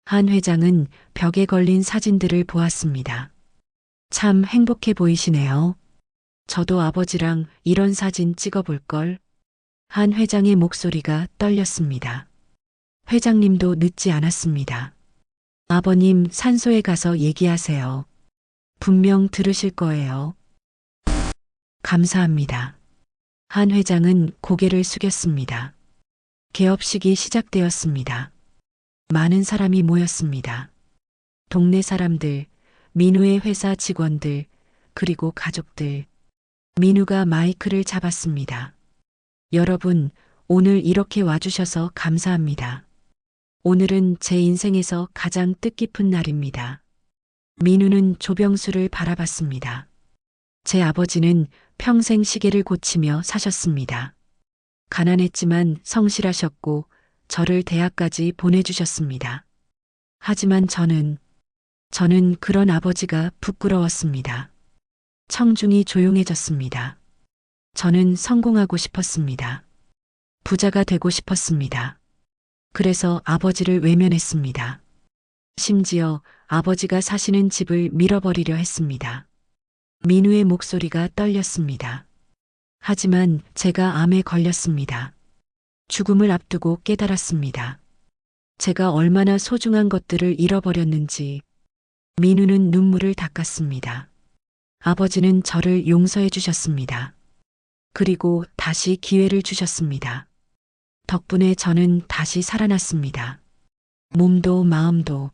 한 회장은 벽에 걸린 사진들을 보았습니다. 참 행복해 보이시네요. 저도 아버지랑 이런 사진 찍어볼걸. 한 회장의 목소리가 떨렸습니다. 회장님도 늦지 않았습니다. 아버님 산소에 가서 얘기하세요. 분명 들으실 거예요. 감사합니다. 한 회장은 고개를 숙였습니다. 개업식이 시작되었습니다. 많은 사람이 모였습니다. 동네 사람들, 민우의 회사 직원들, 그리고 가족들. 민우가 마이크를 잡았습니다. 여러분, 오늘 이렇게 와주셔서 감사합니다. 오늘은 제 인생에서 가장 뜻깊은 날입니다. 민우는 조병수를 바라봤습니다. 제 아버지는 평생 시계를 고치며 사셨습니다. 가난했지만 성실하셨고 저를 대학까지 보내주셨습니다. 하지만 저는 그런 아버지가 부끄러웠습니다. 청중이 조용해졌습니다. 저는 성공하고 싶었습니다. 부자가 되고 싶었습니다. 그래서 아버지를 외면했습니다. 심지어 아버지가 사시는 집을 밀어버리려 했습니다. 민우의 목소리가 떨렸습니다. 하지만 제가 암에 걸렸습니다. 죽음을 앞두고 깨달았습니다. 제가 얼마나 소중한 것들을 잃어버렸는지. 민우는 눈물을 닦았습니다. 아버지는 저를 용서해 주셨습니다. 그리고 다시 기회를 주셨습니다. 덕분에 저는 다시 살아났습니다. 몸도 마음도.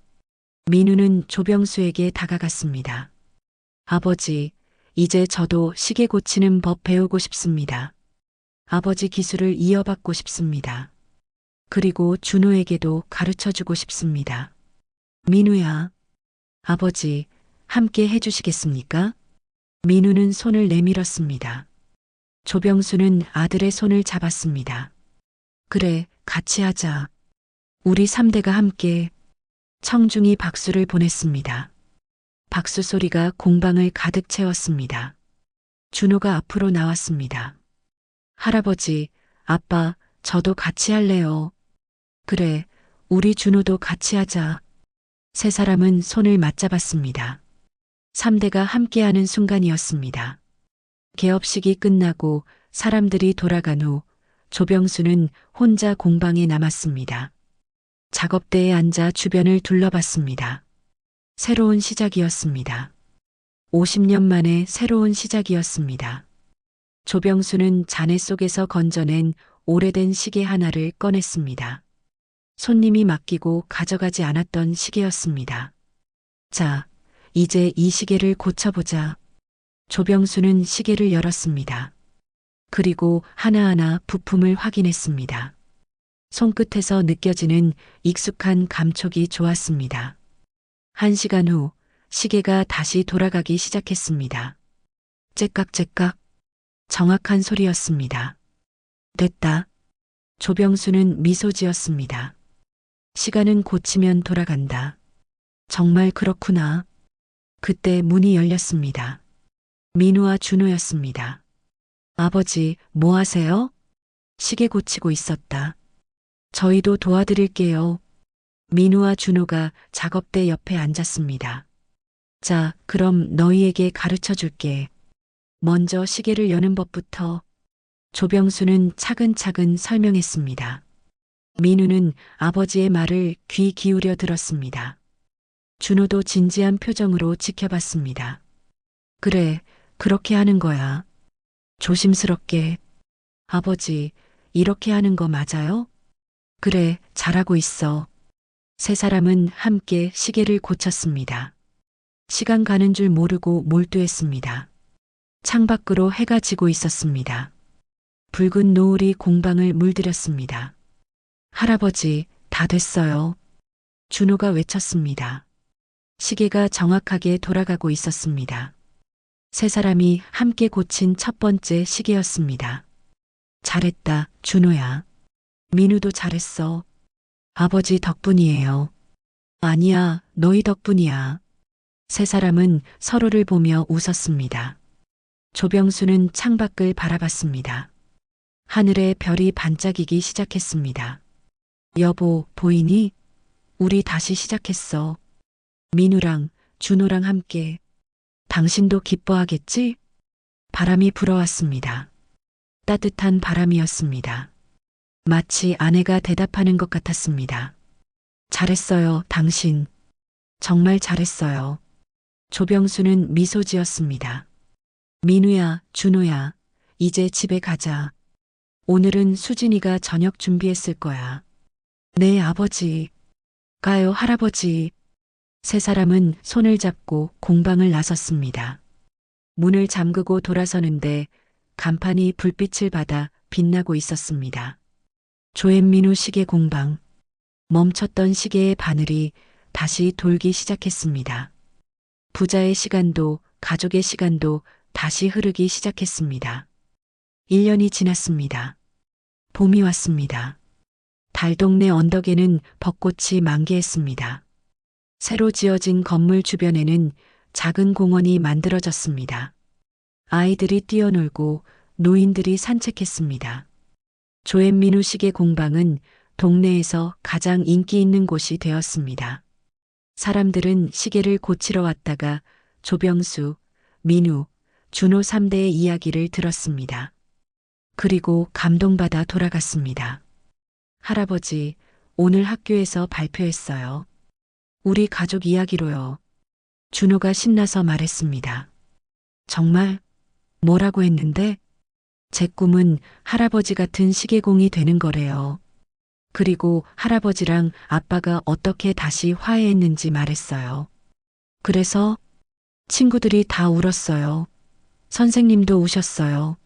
민우는 조병수에게 다가갔습니다. 아버지, 이제 저도 시계 고치는 법 배우고 싶습니다. 아버지 기술을 이어받고 싶습니다. 그리고 준호에게도 가르쳐 주고 싶습니다. 민우야, 아버지, 함께 해주시겠습니까? 민우는 손을 내밀었습니다. 조병수는 아들의 손을 잡았습니다. 그래, 같이 하자. 우리 3대가 함께. 청중이 박수를 보냈습니다. 박수 소리가 공방을 가득 채웠습니다. 준호가 앞으로 나왔습니다. 할아버지, 아빠, 저도 같이 할래요. 그래, 우리 준호도 같이 하자. 세 사람은 손을 맞잡았습니다. 3대가 함께하는 순간이었습니다. 개업식이 끝나고 사람들이 돌아간 후 조병수는 혼자 공방에 남았습니다. 작업대에 앉아 주변을 둘러봤습니다. 새로운 시작이었습니다. 50년 만에 새로운 시작이었습니다. 조병수는 잔해 속에서 건져낸 오래된 시계 하나를 꺼냈습니다. 손님이 맡기고 가져가지 않았던 시계였습니다. 자, 이제 이 시계를 고쳐보자. 조병수는 시계를 열었습니다. 그리고 하나하나 부품을 확인했습니다. 손끝에서 느껴지는 익숙한 감촉이 좋았습니다. 1시간 후 시계가 다시 돌아가기 시작했습니다. 째깍째깍. 정확한 소리였습니다. 됐다. 조병수는 미소 지었습니다. 시간은 고치면 돌아간다. 정말 그렇구나. 그때 문이 열렸습니다. 민우와 준호였습니다. 아버지, 뭐 하세요? 시계 고치고 있었다. 저희도 도와드릴게요. 민우와 준호가 작업대 옆에 앉았습니다. 자, 그럼 너희에게 가르쳐 줄게. 먼저 시계를 여는 법부터. 조병수는 차근차근 설명했습니다. 민우는 아버지의 말을 귀 기울여 들었습니다. 준호도 진지한 표정으로 지켜봤습니다. 그래, 그렇게 하는 거야. 조심스럽게. 아버지, 이렇게 하는 거 맞아요? 그래, 잘하고 있어. 세 사람은 함께 시계를 고쳤습니다. 시간 가는 줄 모르고 몰두했습니다. 창밖으로 해가 지고 있었습니다. 붉은 노을이 공방을 물들였습니다. 할아버지, 다 됐어요. 준호가 외쳤습니다. 시계가 정확하게 돌아가고 있었습니다. 세 사람이 함께 고친 첫 번째 시계였습니다. 잘했다, 준호야. 민우도 잘했어. 아버지 덕분이에요. 아니야, 너희 덕분이야. 세 사람은 서로를 보며 웃었습니다. 조병수는 창밖을 바라봤습니다. 하늘에 별이 반짝이기 시작했습니다. 여보, 보이니? 우리 다시 시작했어. 민우랑 준호랑 함께. 당신도 기뻐하겠지? 바람이 불어왔습니다. 따뜻한 바람이었습니다. 마치 아내가 대답하는 것 같았습니다. 잘했어요, 당신. 정말 잘했어요. 조병수는 미소 지었습니다. 민우야, 준호야, 이제 집에 가자. 오늘은 수진이가 저녁 준비했을 거야. 네, 아버지. 가요, 할아버지. 세 사람은 손을 잡고 공방을 나섰습니다. 문을 잠그고 돌아서는데 간판이 불빛을 받아 빛나고 있었습니다. 조앤민우 시계 공방. 멈췄던 시계의 바늘이 다시 돌기 시작했습니다. 부자의 시간도 가족의 시간도 다시 흐르기 시작했습니다. 1년이 지났습니다. 봄이 왔습니다. 달동네 언덕에는 벚꽃이 만개했습니다. 새로 지어진 건물 주변에는 작은 공원이 만들어졌습니다. 아이들이 뛰어놀고 노인들이 산책했습니다. 조앤민우 시계 공방은 동네에서 가장 인기 있는 곳이 되었습니다. 사람들은 시계를 고치러 왔다가 조병수, 민우, 준호 3대의 이야기를 들었습니다. 그리고 감동받아 돌아갔습니다. 할아버지, 오늘 학교에서 발표했어요. 우리 가족 이야기로요. 준호가 신나서 말했습니다. 정말? 뭐라고 했는데? 제 꿈은 할아버지 같은 시계공이 되는 거래요. 그리고 할아버지랑 아빠가 어떻게 다시 화해했는지 말했어요. 그래서 친구들이 다 울었어요. 선생님도 우셨어요.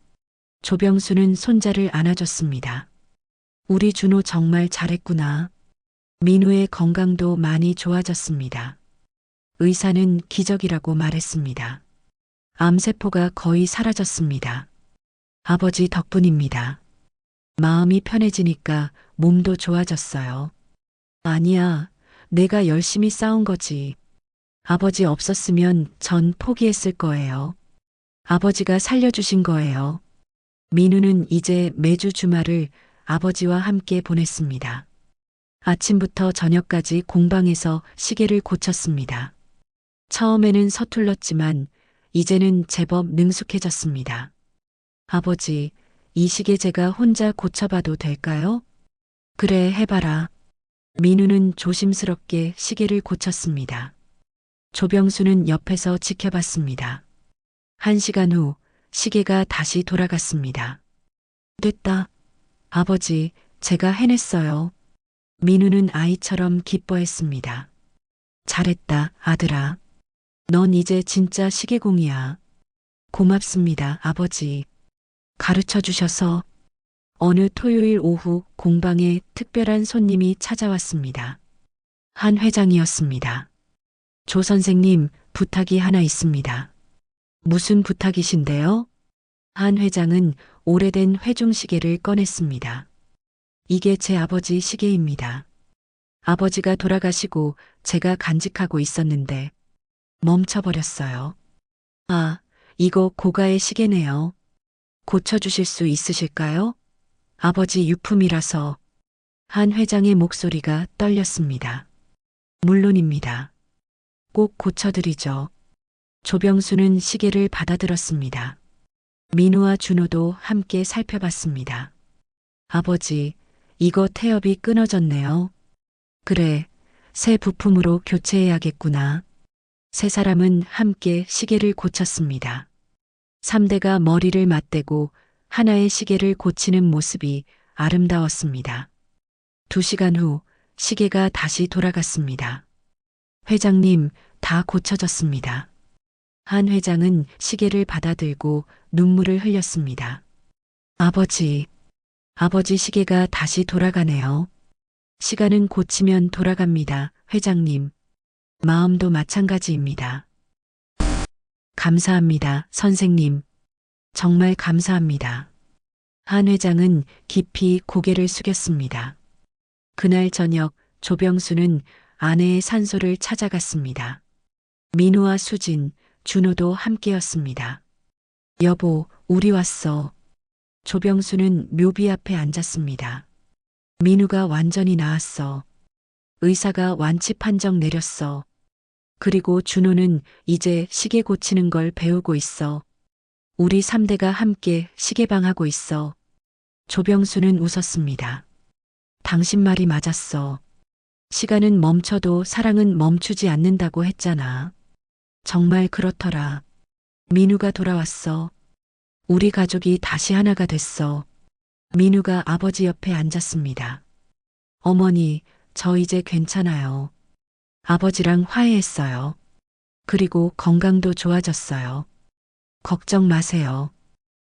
조병수는 손자를 안아줬습니다. 우리 준호 정말 잘했구나. 민우의 건강도 많이 좋아졌습니다. 의사는 기적이라고 말했습니다. 암세포가 거의 사라졌습니다. 아버지 덕분입니다. 마음이 편해지니까 몸도 좋아졌어요. 아니야, 내가 열심히 싸운 거지. 아버지 없었으면 전 포기했을 거예요. 아버지가 살려주신 거예요. 민우는 이제 매주 주말을 아버지와 함께 보냈습니다. 아침부터 저녁까지 공방에서 시계를 고쳤습니다. 처음에는 서툴렀지만 이제는 제법 능숙해졌습니다. 아버지, 이 시계 제가 혼자 고쳐봐도 될까요? 그래, 해봐라. 민우는 조심스럽게 시계를 고쳤습니다. 조병수는 옆에서 지켜봤습니다. 1시간 후 시계가 다시 돌아갔습니다. 됐다. 아버지, 제가 해냈어요. 민우는 아이처럼 기뻐했습니다. 잘했다, 아들아. 넌 이제 진짜 시계공이야. 고맙습니다, 아버지. 가르쳐 주셔서. 어느 토요일 오후 공방에 특별한 손님이 찾아왔습니다. 한 회장이었습니다. 조 선생님, 부탁이 하나 있습니다. 무슨 부탁이신데요? 한 회장은 오래된 회중시계를 꺼냈습니다. 이게 제 아버지 시계입니다. 아버지가 돌아가시고 제가 간직하고 있었는데 멈춰버렸어요. 아, 이거 고가의 시계네요. 고쳐주실 수 있으실까요? 아버지 유품이라서. 한 회장의 목소리가 떨렸습니다. 물론입니다. 꼭 고쳐드리죠. 조병수는 시계를 받아들었습니다. 민우와 준호도 함께 살펴봤습니다. 아버지, 이거 태엽이 끊어졌네요. 그래, 새 부품으로 교체해야겠구나. 세 사람은 함께 시계를 고쳤습니다. 3대가 머리를 맞대고 하나의 시계를 고치는 모습이 아름다웠습니다. 2시간 후 시계가 다시 돌아갔습니다. 회장님, 다 고쳐졌습니다. 한 회장은 시계를 받아들고 눈물을 흘렸습니다. 아버지, 아버지 시계가 다시 돌아가네요. 시간은 고치면 돌아갑니다, 회장님. 마음도 마찬가지입니다. 감사합니다, 선생님. 정말 감사합니다. 한 회장은 깊이 고개를 숙였습니다. 그날 저녁 조병수는 아내의 산소를 찾아갔습니다. 민우와 수진, 준호도 함께였습니다. 여보, 우리 왔어. 조병수는 묘비 앞에 앉았습니다. 민우가 완전히 나았어. 의사가 완치 판정 내렸어. 그리고 준호는 이제 시계 고치는 걸 배우고 있어. 우리 3대가 함께 시계방 하고 있어. 조병수는 웃었습니다. 당신 말이 맞았어. 시간은 멈춰도 사랑은 멈추지 않는다고 했잖아. 정말 그렇더라. 민우가 돌아왔어. 우리 가족이 다시 하나가 됐어. 민우가 아버지 옆에 앉았습니다. 어머니, 저 이제 괜찮아요. 아버지랑 화해했어요. 그리고 건강도 좋아졌어요. 걱정 마세요.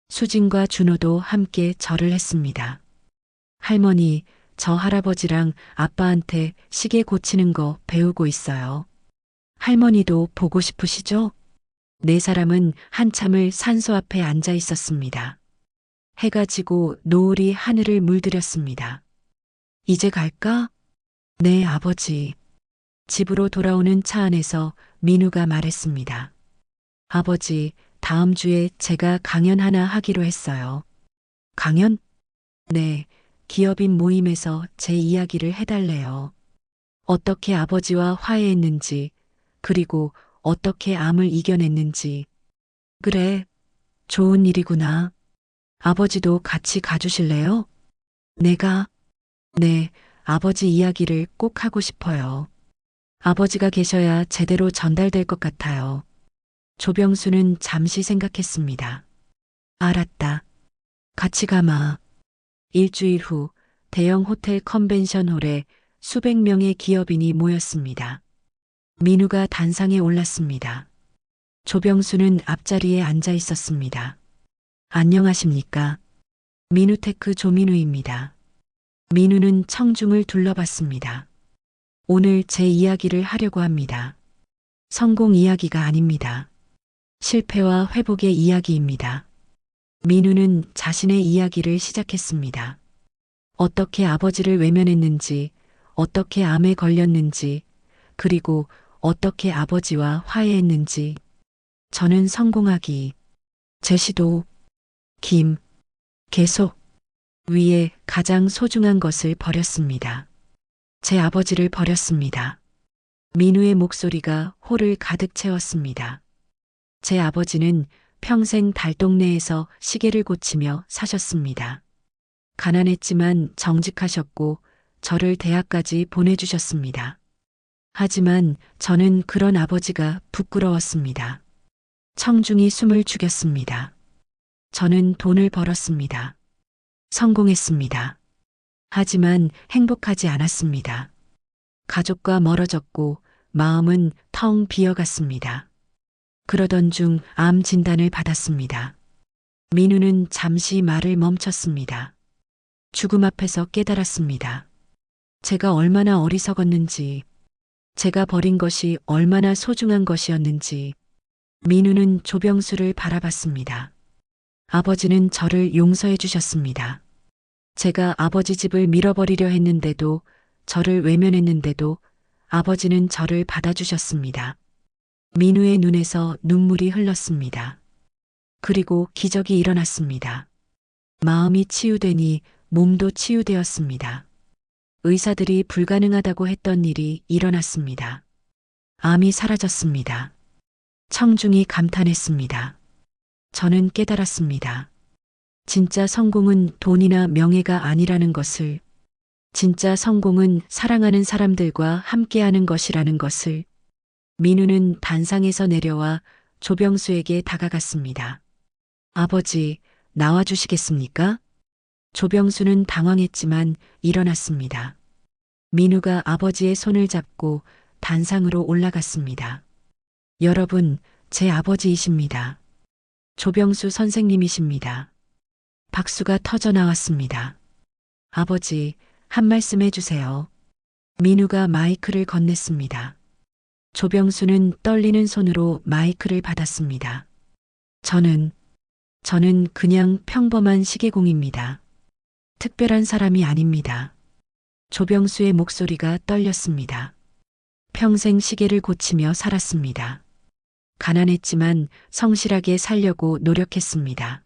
수진과 준호도 함께 절을 했습니다. 할머니, 저 할아버지랑 아빠한테 시계 고치는 거 배우고 있어요. 할머니도 보고 싶으시죠? 네 사람은 한참을 산소 앞에 앉아 있었습니다. 해가 지고 노을이 하늘을 물들였습니다. 이제 갈까? 네, 아버지. 집으로 돌아오는 차 안에서 민우가 말했습니다. 아버지, 다음 주에 제가 강연 하나 하기로 했어요. 강연? 네, 기업인 모임에서 제 이야기를 해달래요. 어떻게 아버지와 화해했는지, 그리고 어떻게 암을 이겨냈는지. 그래, 좋은 일이구나. 아버지도 같이 가주실래요? 내가? 네, 아버지 이야기를 꼭 하고 싶어요. 아버지가 계셔야 제대로 전달될 것 같아요. 조병수는 잠시 생각했습니다. 알았다. 같이 가마. 일주일 후 대형 호텔 컨벤션홀에 수백 명의 기업인이 모였습니다. 민우가 단상에 올랐습니다. 조병수는 앞자리에 앉아 있었습니다. 안녕하십니까. 민우테크 조민우입니다. 민우는 청중을 둘러봤습니다. 오늘 제 이야기를 하려고 합니다. 성공 이야기가 아닙니다. 실패와 회복의 이야기입니다. 민우는 자신의 이야기를 시작했습니다. 어떻게 아버지를 외면했는지, 어떻게 암에 걸렸는지, 그리고 어떻게 아버지와 화해했는지. 저는 성공하기, 제시도, 김, 계속, 위에 가장 소중한 것을 버렸습니다. 제 아버지를 버렸습니다. 민우의 목소리가 홀을 가득 채웠습니다. 제 아버지는 평생 달동네에서 시계를 고치며 사셨습니다. 가난했지만 정직하셨고 저를 대학까지 보내주셨습니다. 하지만 저는 그런 아버지가 부끄러웠습니다. 청중이 숨을 죽였습니다. 저는 돈을 벌었습니다. 성공했습니다. 하지만 행복하지 않았습니다. 가족과 멀어졌고 마음은 텅 비어갔습니다. 그러던 중 암 진단을 받았습니다. 민우는 잠시 말을 멈췄습니다. 죽음 앞에서 깨달았습니다. 제가 얼마나 어리석었는지, 제가 버린 것이 얼마나 소중한 것이었는지. 민우는 조병수를 바라봤습니다. 아버지는 저를 용서해 주셨습니다. 제가 아버지 집을 밀어버리려 했는데도, 저를 외면했는데도 아버지는 저를 받아주셨습니다. 민우의 눈에서 눈물이 흘렀습니다. 그리고 기적이 일어났습니다. 마음이 치유되니 몸도 치유되었습니다. 의사들이 불가능하다고 했던 일이 일어났습니다. 암이 사라졌습니다. 청중이 감탄했습니다. 저는 깨달았습니다. 진짜 성공은 돈이나 명예가 아니라는 것을, 진짜 성공은 사랑하는 사람들과 함께하는 것이라는 것을. 민우는 단상에서 내려와 조병수에게 다가갔습니다. 아버지, 나와주시겠습니까? 조병수는 당황했지만 일어났습니다. 민우가 아버지의 손을 잡고 단상으로 올라갔습니다. 여러분, 제 아버지이십니다. 조병수 선생님이십니다. 박수가 터져 나왔습니다. 아버지, 한 말씀 해주세요. 민우가 마이크를 건넸습니다. 조병수는 떨리는 손으로 마이크를 받았습니다. 저는 그냥 평범한 시계공입니다. 특별한 사람이 아닙니다. 조병수의 목소리가 떨렸습니다. 평생 시계를 고치며 살았습니다. 가난했지만 성실하게 살려고 노력했습니다.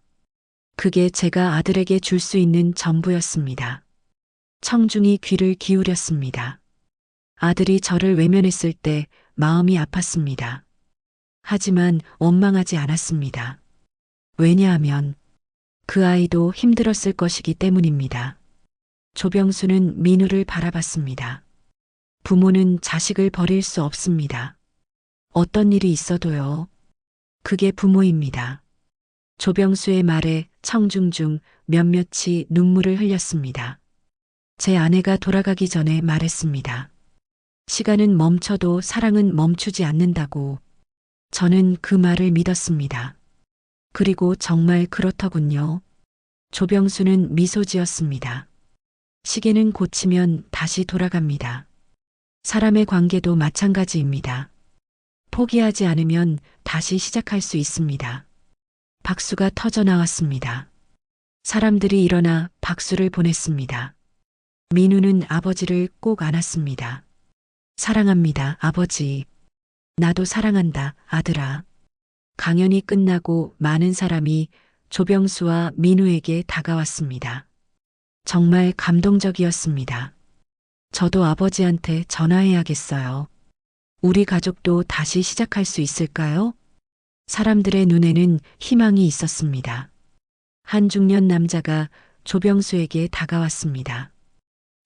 그게 제가 아들에게 줄 수 있는 전부였습니다. 청중이 귀를 기울였습니다. 아들이 저를 외면했을 때 마음이 아팠습니다. 하지만 원망하지 않았습니다. 왜냐하면 그 아이도 힘들었을 것이기 때문입니다. 조병수는 민우를 바라봤습니다. 부모는 자식을 버릴 수 없습니다. 어떤 일이 있어도요. 그게 부모입니다. 조병수의 말에 청중 중 몇몇이 눈물을 흘렸습니다. 제 아내가 돌아가기 전에 말했습니다. 시간은 멈춰도 사랑은 멈추지 않는다고. 저는 그 말을 믿었습니다. 그리고 정말 그렇더군요. 조병수는 미소 지었습니다. 시계는 고치면 다시 돌아갑니다. 사람의 관계도 마찬가지입니다. 포기하지 않으면 다시 시작할 수 있습니다. 박수가 터져 나왔습니다. 사람들이 일어나 박수를 보냈습니다. 민우는 아버지를 꼭 안았습니다. 사랑합니다, 아버지. 나도 사랑한다, 아들아. 강연이 끝나고 많은 사람이 조병수와 민우에게 다가왔습니다. 정말 감동적이었습니다. 저도 아버지한테 전화해야겠어요. 우리 가족도 다시 시작할 수 있을까요? 사람들의 눈에는 희망이 있었습니다. 한 중년 남자가 조병수에게 다가왔습니다.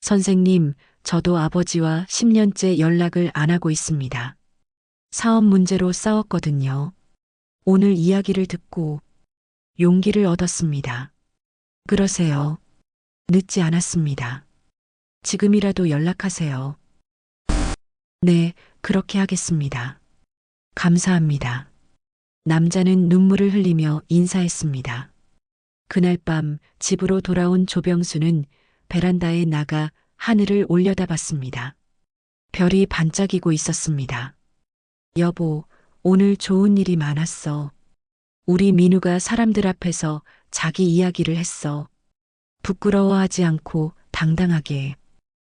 선생님, 저도 아버지와 10년째 연락을 안 하고 있습니다. 사업 문제로 싸웠거든요. 오늘 이야기를 듣고 용기를 얻었습니다. 그러세요. 늦지 않았습니다. 지금이라도 연락하세요. 네, 그렇게 하겠습니다. 감사합니다. 남자는 눈물을 흘리며 인사했습니다. 그날 밤 집으로 돌아온 조병수는 베란다에 나가 하늘을 올려다봤습니다. 별이 반짝이고 있었습니다. 여보, 오늘 좋은 일이 많았어. 우리 민우가 사람들 앞에서 자기 이야기를 했어. 부끄러워하지 않고 당당하게.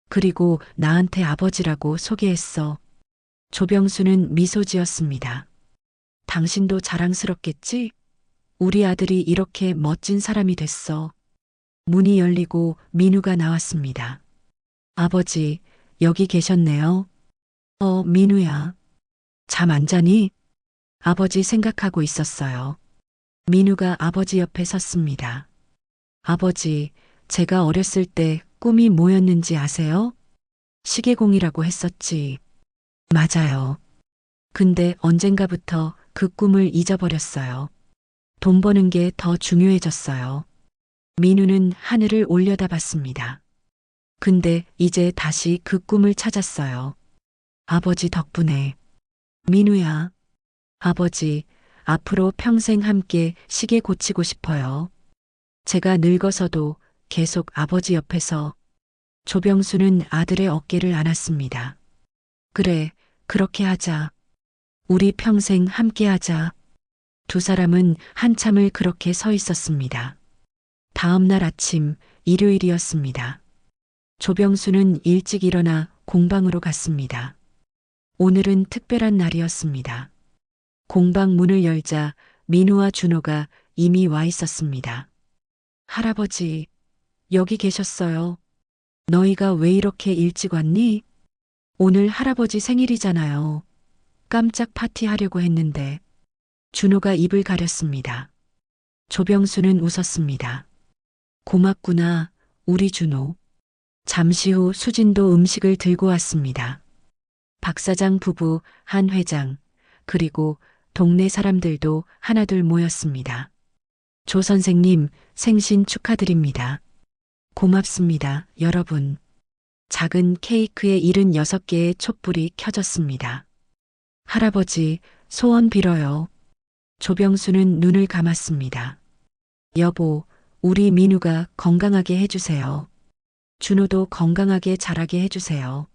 그리고 나한테 아버지라고 소개했어. 조병수는 미소 지었습니다. 당신도 자랑스럽겠지? 우리 아들이 이렇게 멋진 사람이 됐어. 문이 열리고 민우가 나왔습니다. 아버지, 여기 계셨네요. 민우야. 잠 안 자니? 아버지 생각하고 있었어요. 민우가 아버지 옆에 섰습니다. 아버지, 제가 어렸을 때 꿈이 뭐였는지 아세요? 시계공이라고 했었지. 맞아요. 근데 언젠가부터 그 꿈을 잊어버렸어요. 돈 버는 게 더 중요해졌어요. 민우는 하늘을 올려다봤습니다. 근데 이제 다시 그 꿈을 찾았어요. 아버지 덕분에. 민우야. 아버지, 앞으로 평생 함께 시계 고치고 싶어요. 제가 늙어서도 계속 아버지 옆에서. 조병수는 아들의 어깨를 안았습니다. 그래, 그렇게 하자. 우리 평생 함께 하자. 두 사람은 한참을 그렇게 서 있었습니다. 다음 날 아침, 일요일이었습니다. 조병수는 일찍 일어나 공방으로 갔습니다. 오늘은 특별한 날이었습니다. 공방 문을 열자 민우와 준호가 이미 와 있었습니다. 할아버지, 여기 계셨어요. 너희가 왜 이렇게 일찍 왔니? 오늘 할아버지 생일이잖아요. 깜짝 파티하려고 했는데. 준호가 입을 가렸습니다. 조병수는 웃었습니다. 고맙구나, 우리 준호. 잠시 후 수진도 음식을 들고 왔습니다. 박 사장 부부, 한 회장, 그리고 동네 사람들도 하나둘 모였습니다. 조 선생님, 생신 축하드립니다. 고맙습니다, 여러분. 작은 케이크에 76개의 촛불이 켜졌습니다. 할아버지, 소원 빌어요. 조병수는 눈을 감았습니다. 여보, 우리 민우가 건강하게 해주세요. 준호도 건강하게 자라게 해주세요.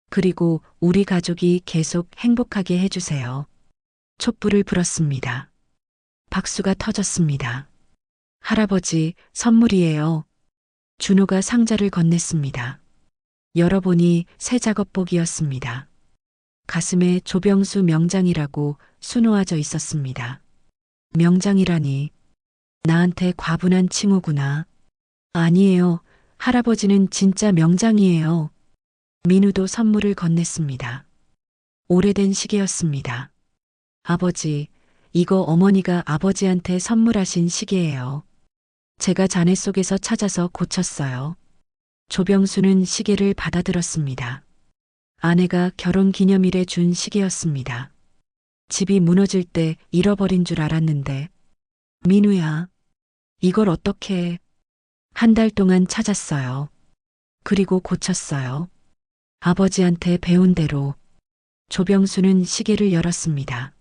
그리고 우리 가족이 계속 행복하게 해주세요. 촛불을 불었습니다. 박수가 터졌습니다. 할아버지, 선물이에요. 준호가 상자를 건넸습니다. 열어보니 새 작업복이었습니다. 가슴에 조병수 명장이라고 수놓아져 있었습니다. 명장이라니, 나한테 과분한 칭호구나. 아니에요. 할아버지는 진짜 명장이에요. 민우도 선물을 건넸습니다. 오래된 시계였습니다. 아버지, 이거 어머니가 아버지한테 선물하신 시계예요. 제가 잔해 속에서 찾아서 고쳤어요. 조병수는 시계를 받아들었습니다. 아내가 결혼 기념일에 준 시계였습니다. 집이 무너질 때 잃어버린 줄 알았는데. 민우야, 이걸 어떻게 해? 한 달 동안 찾았어요. 그리고 고쳤어요. 아버지한테 배운 대로. 조병수는 시계를 열었습니다.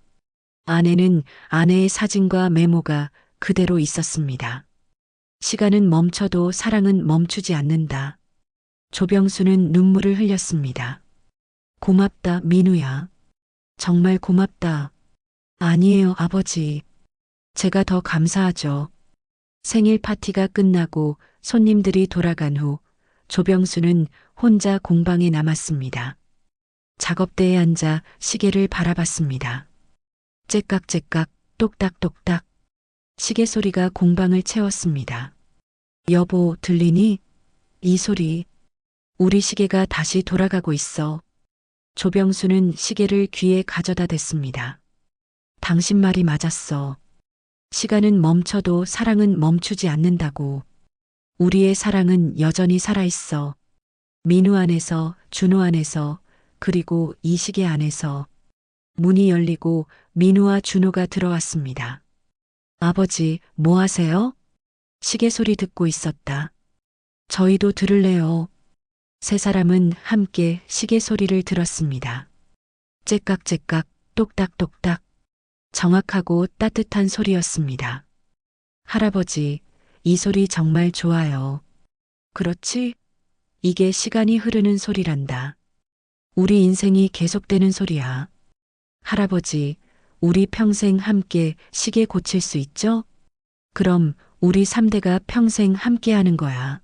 안에는 아내의 사진과 메모가 그대로 있었습니다. 시간은 멈춰도 사랑은 멈추지 않는다. 조병수는 눈물을 흘렸습니다. 고맙다, 민우야. 정말 고맙다. 아니에요, 아버지. 제가 더 감사하죠. 생일 파티가 끝나고 손님들이 돌아간 후 조병수는 혼자 공방에 남았습니다. 작업대에 앉아 시계를 바라봤습니다. 째깍째깍, 똑딱똑딱. 시계 소리가 공방을 채웠습니다. 여보, 들리니? 이 소리. 우리 시계가 다시 돌아가고 있어. 조병수는 시계를 귀에 가져다 댔습니다. 당신 말이 맞았어. 시간은 멈춰도 사랑은 멈추지 않는다고. 우리의 사랑은 여전히 살아있어. 민우 안에서, 준호 안에서, 그리고 이 시계 안에서. 문이 열리고 민우와 준호가 들어왔습니다. 아버지, 뭐 하세요? 시계 소리 듣고 있었다. 저희도 들을래요. 세 사람은 함께 시계 소리를 들었습니다. 째깍째깍, 똑딱똑딱. 정확하고 따뜻한 소리였습니다. 할아버지, 이 소리 정말 좋아요. 그렇지? 이게 시간이 흐르는 소리란다. 우리 인생이 계속되는 소리야. 할아버지, 우리 평생 함께 시계 고칠 수 있죠? 그럼 우리 3대가 평생 함께 하는 거야.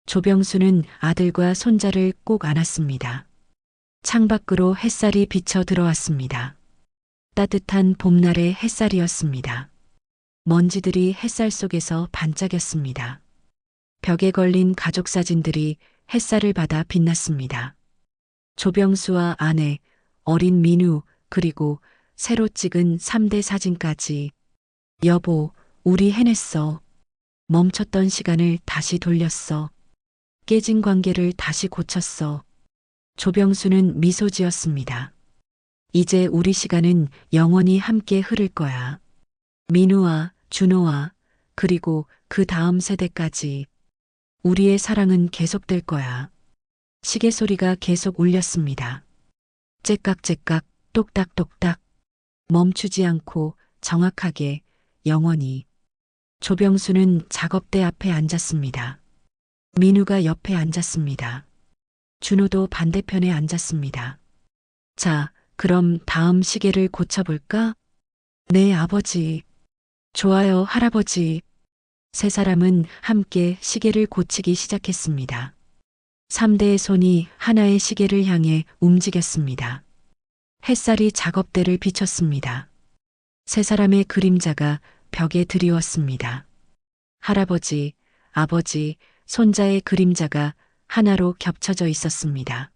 조병수는 아들과 손자를 꼭 안았습니다. 창밖으로 햇살이 비쳐 들어왔습니다. 따뜻한 봄날의 햇살이었습니다. 먼지들이 햇살 속에서 반짝였습니다. 벽에 걸린 가족 사진들이 햇살을 받아 빛났습니다. 조병수와 아내, 어린 민우, 그리고 새로 찍은 3대 사진까지. 여보, 우리 해냈어. 멈췄던 시간을 다시 돌렸어. 깨진 관계를 다시 고쳤어. 조병수는 미소 지었습니다. 이제 우리 시간은 영원히 함께 흐를 거야. 민우와 준호와 그리고 그 다음 세대까지. 우리의 사랑은 계속될 거야. 시계 소리가 계속 울렸습니다. 째깍째깍, 똑딱똑딱. 멈추지 않고 정확하게, 영원히. 조병수는 작업대 앞에 앉았습니다. 민우가 옆에 앉았습니다. 준호도 반대편에 앉았습니다. 자, 그럼 다음 시계를 고쳐볼까? 네, 아버지. 좋아요, 할아버지. 세 사람은 함께 시계를 고치기 시작했습니다. 3대의 손이 하나의 시계를 향해 움직였습니다. 햇살이 작업대를 비췄습니다. 세 사람의 그림자가 벽에 드리웠습니다. 할아버지, 아버지, 손자의 그림자가 하나로 겹쳐져 있었습니다.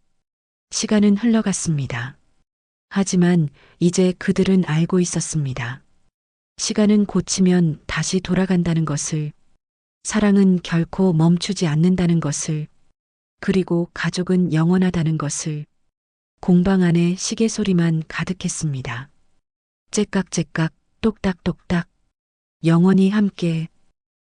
시간은 흘러갔습니다. 하지만 이제 그들은 알고 있었습니다. 시간은 고치면 다시 돌아간다는 것을, 사랑은 결코 멈추지 않는다는 것을, 그리고 가족은 영원하다는 것을. 공방 안에 시계 소리만 가득했습니다. 째깍째깍, 똑딱똑딱. 영원히 함께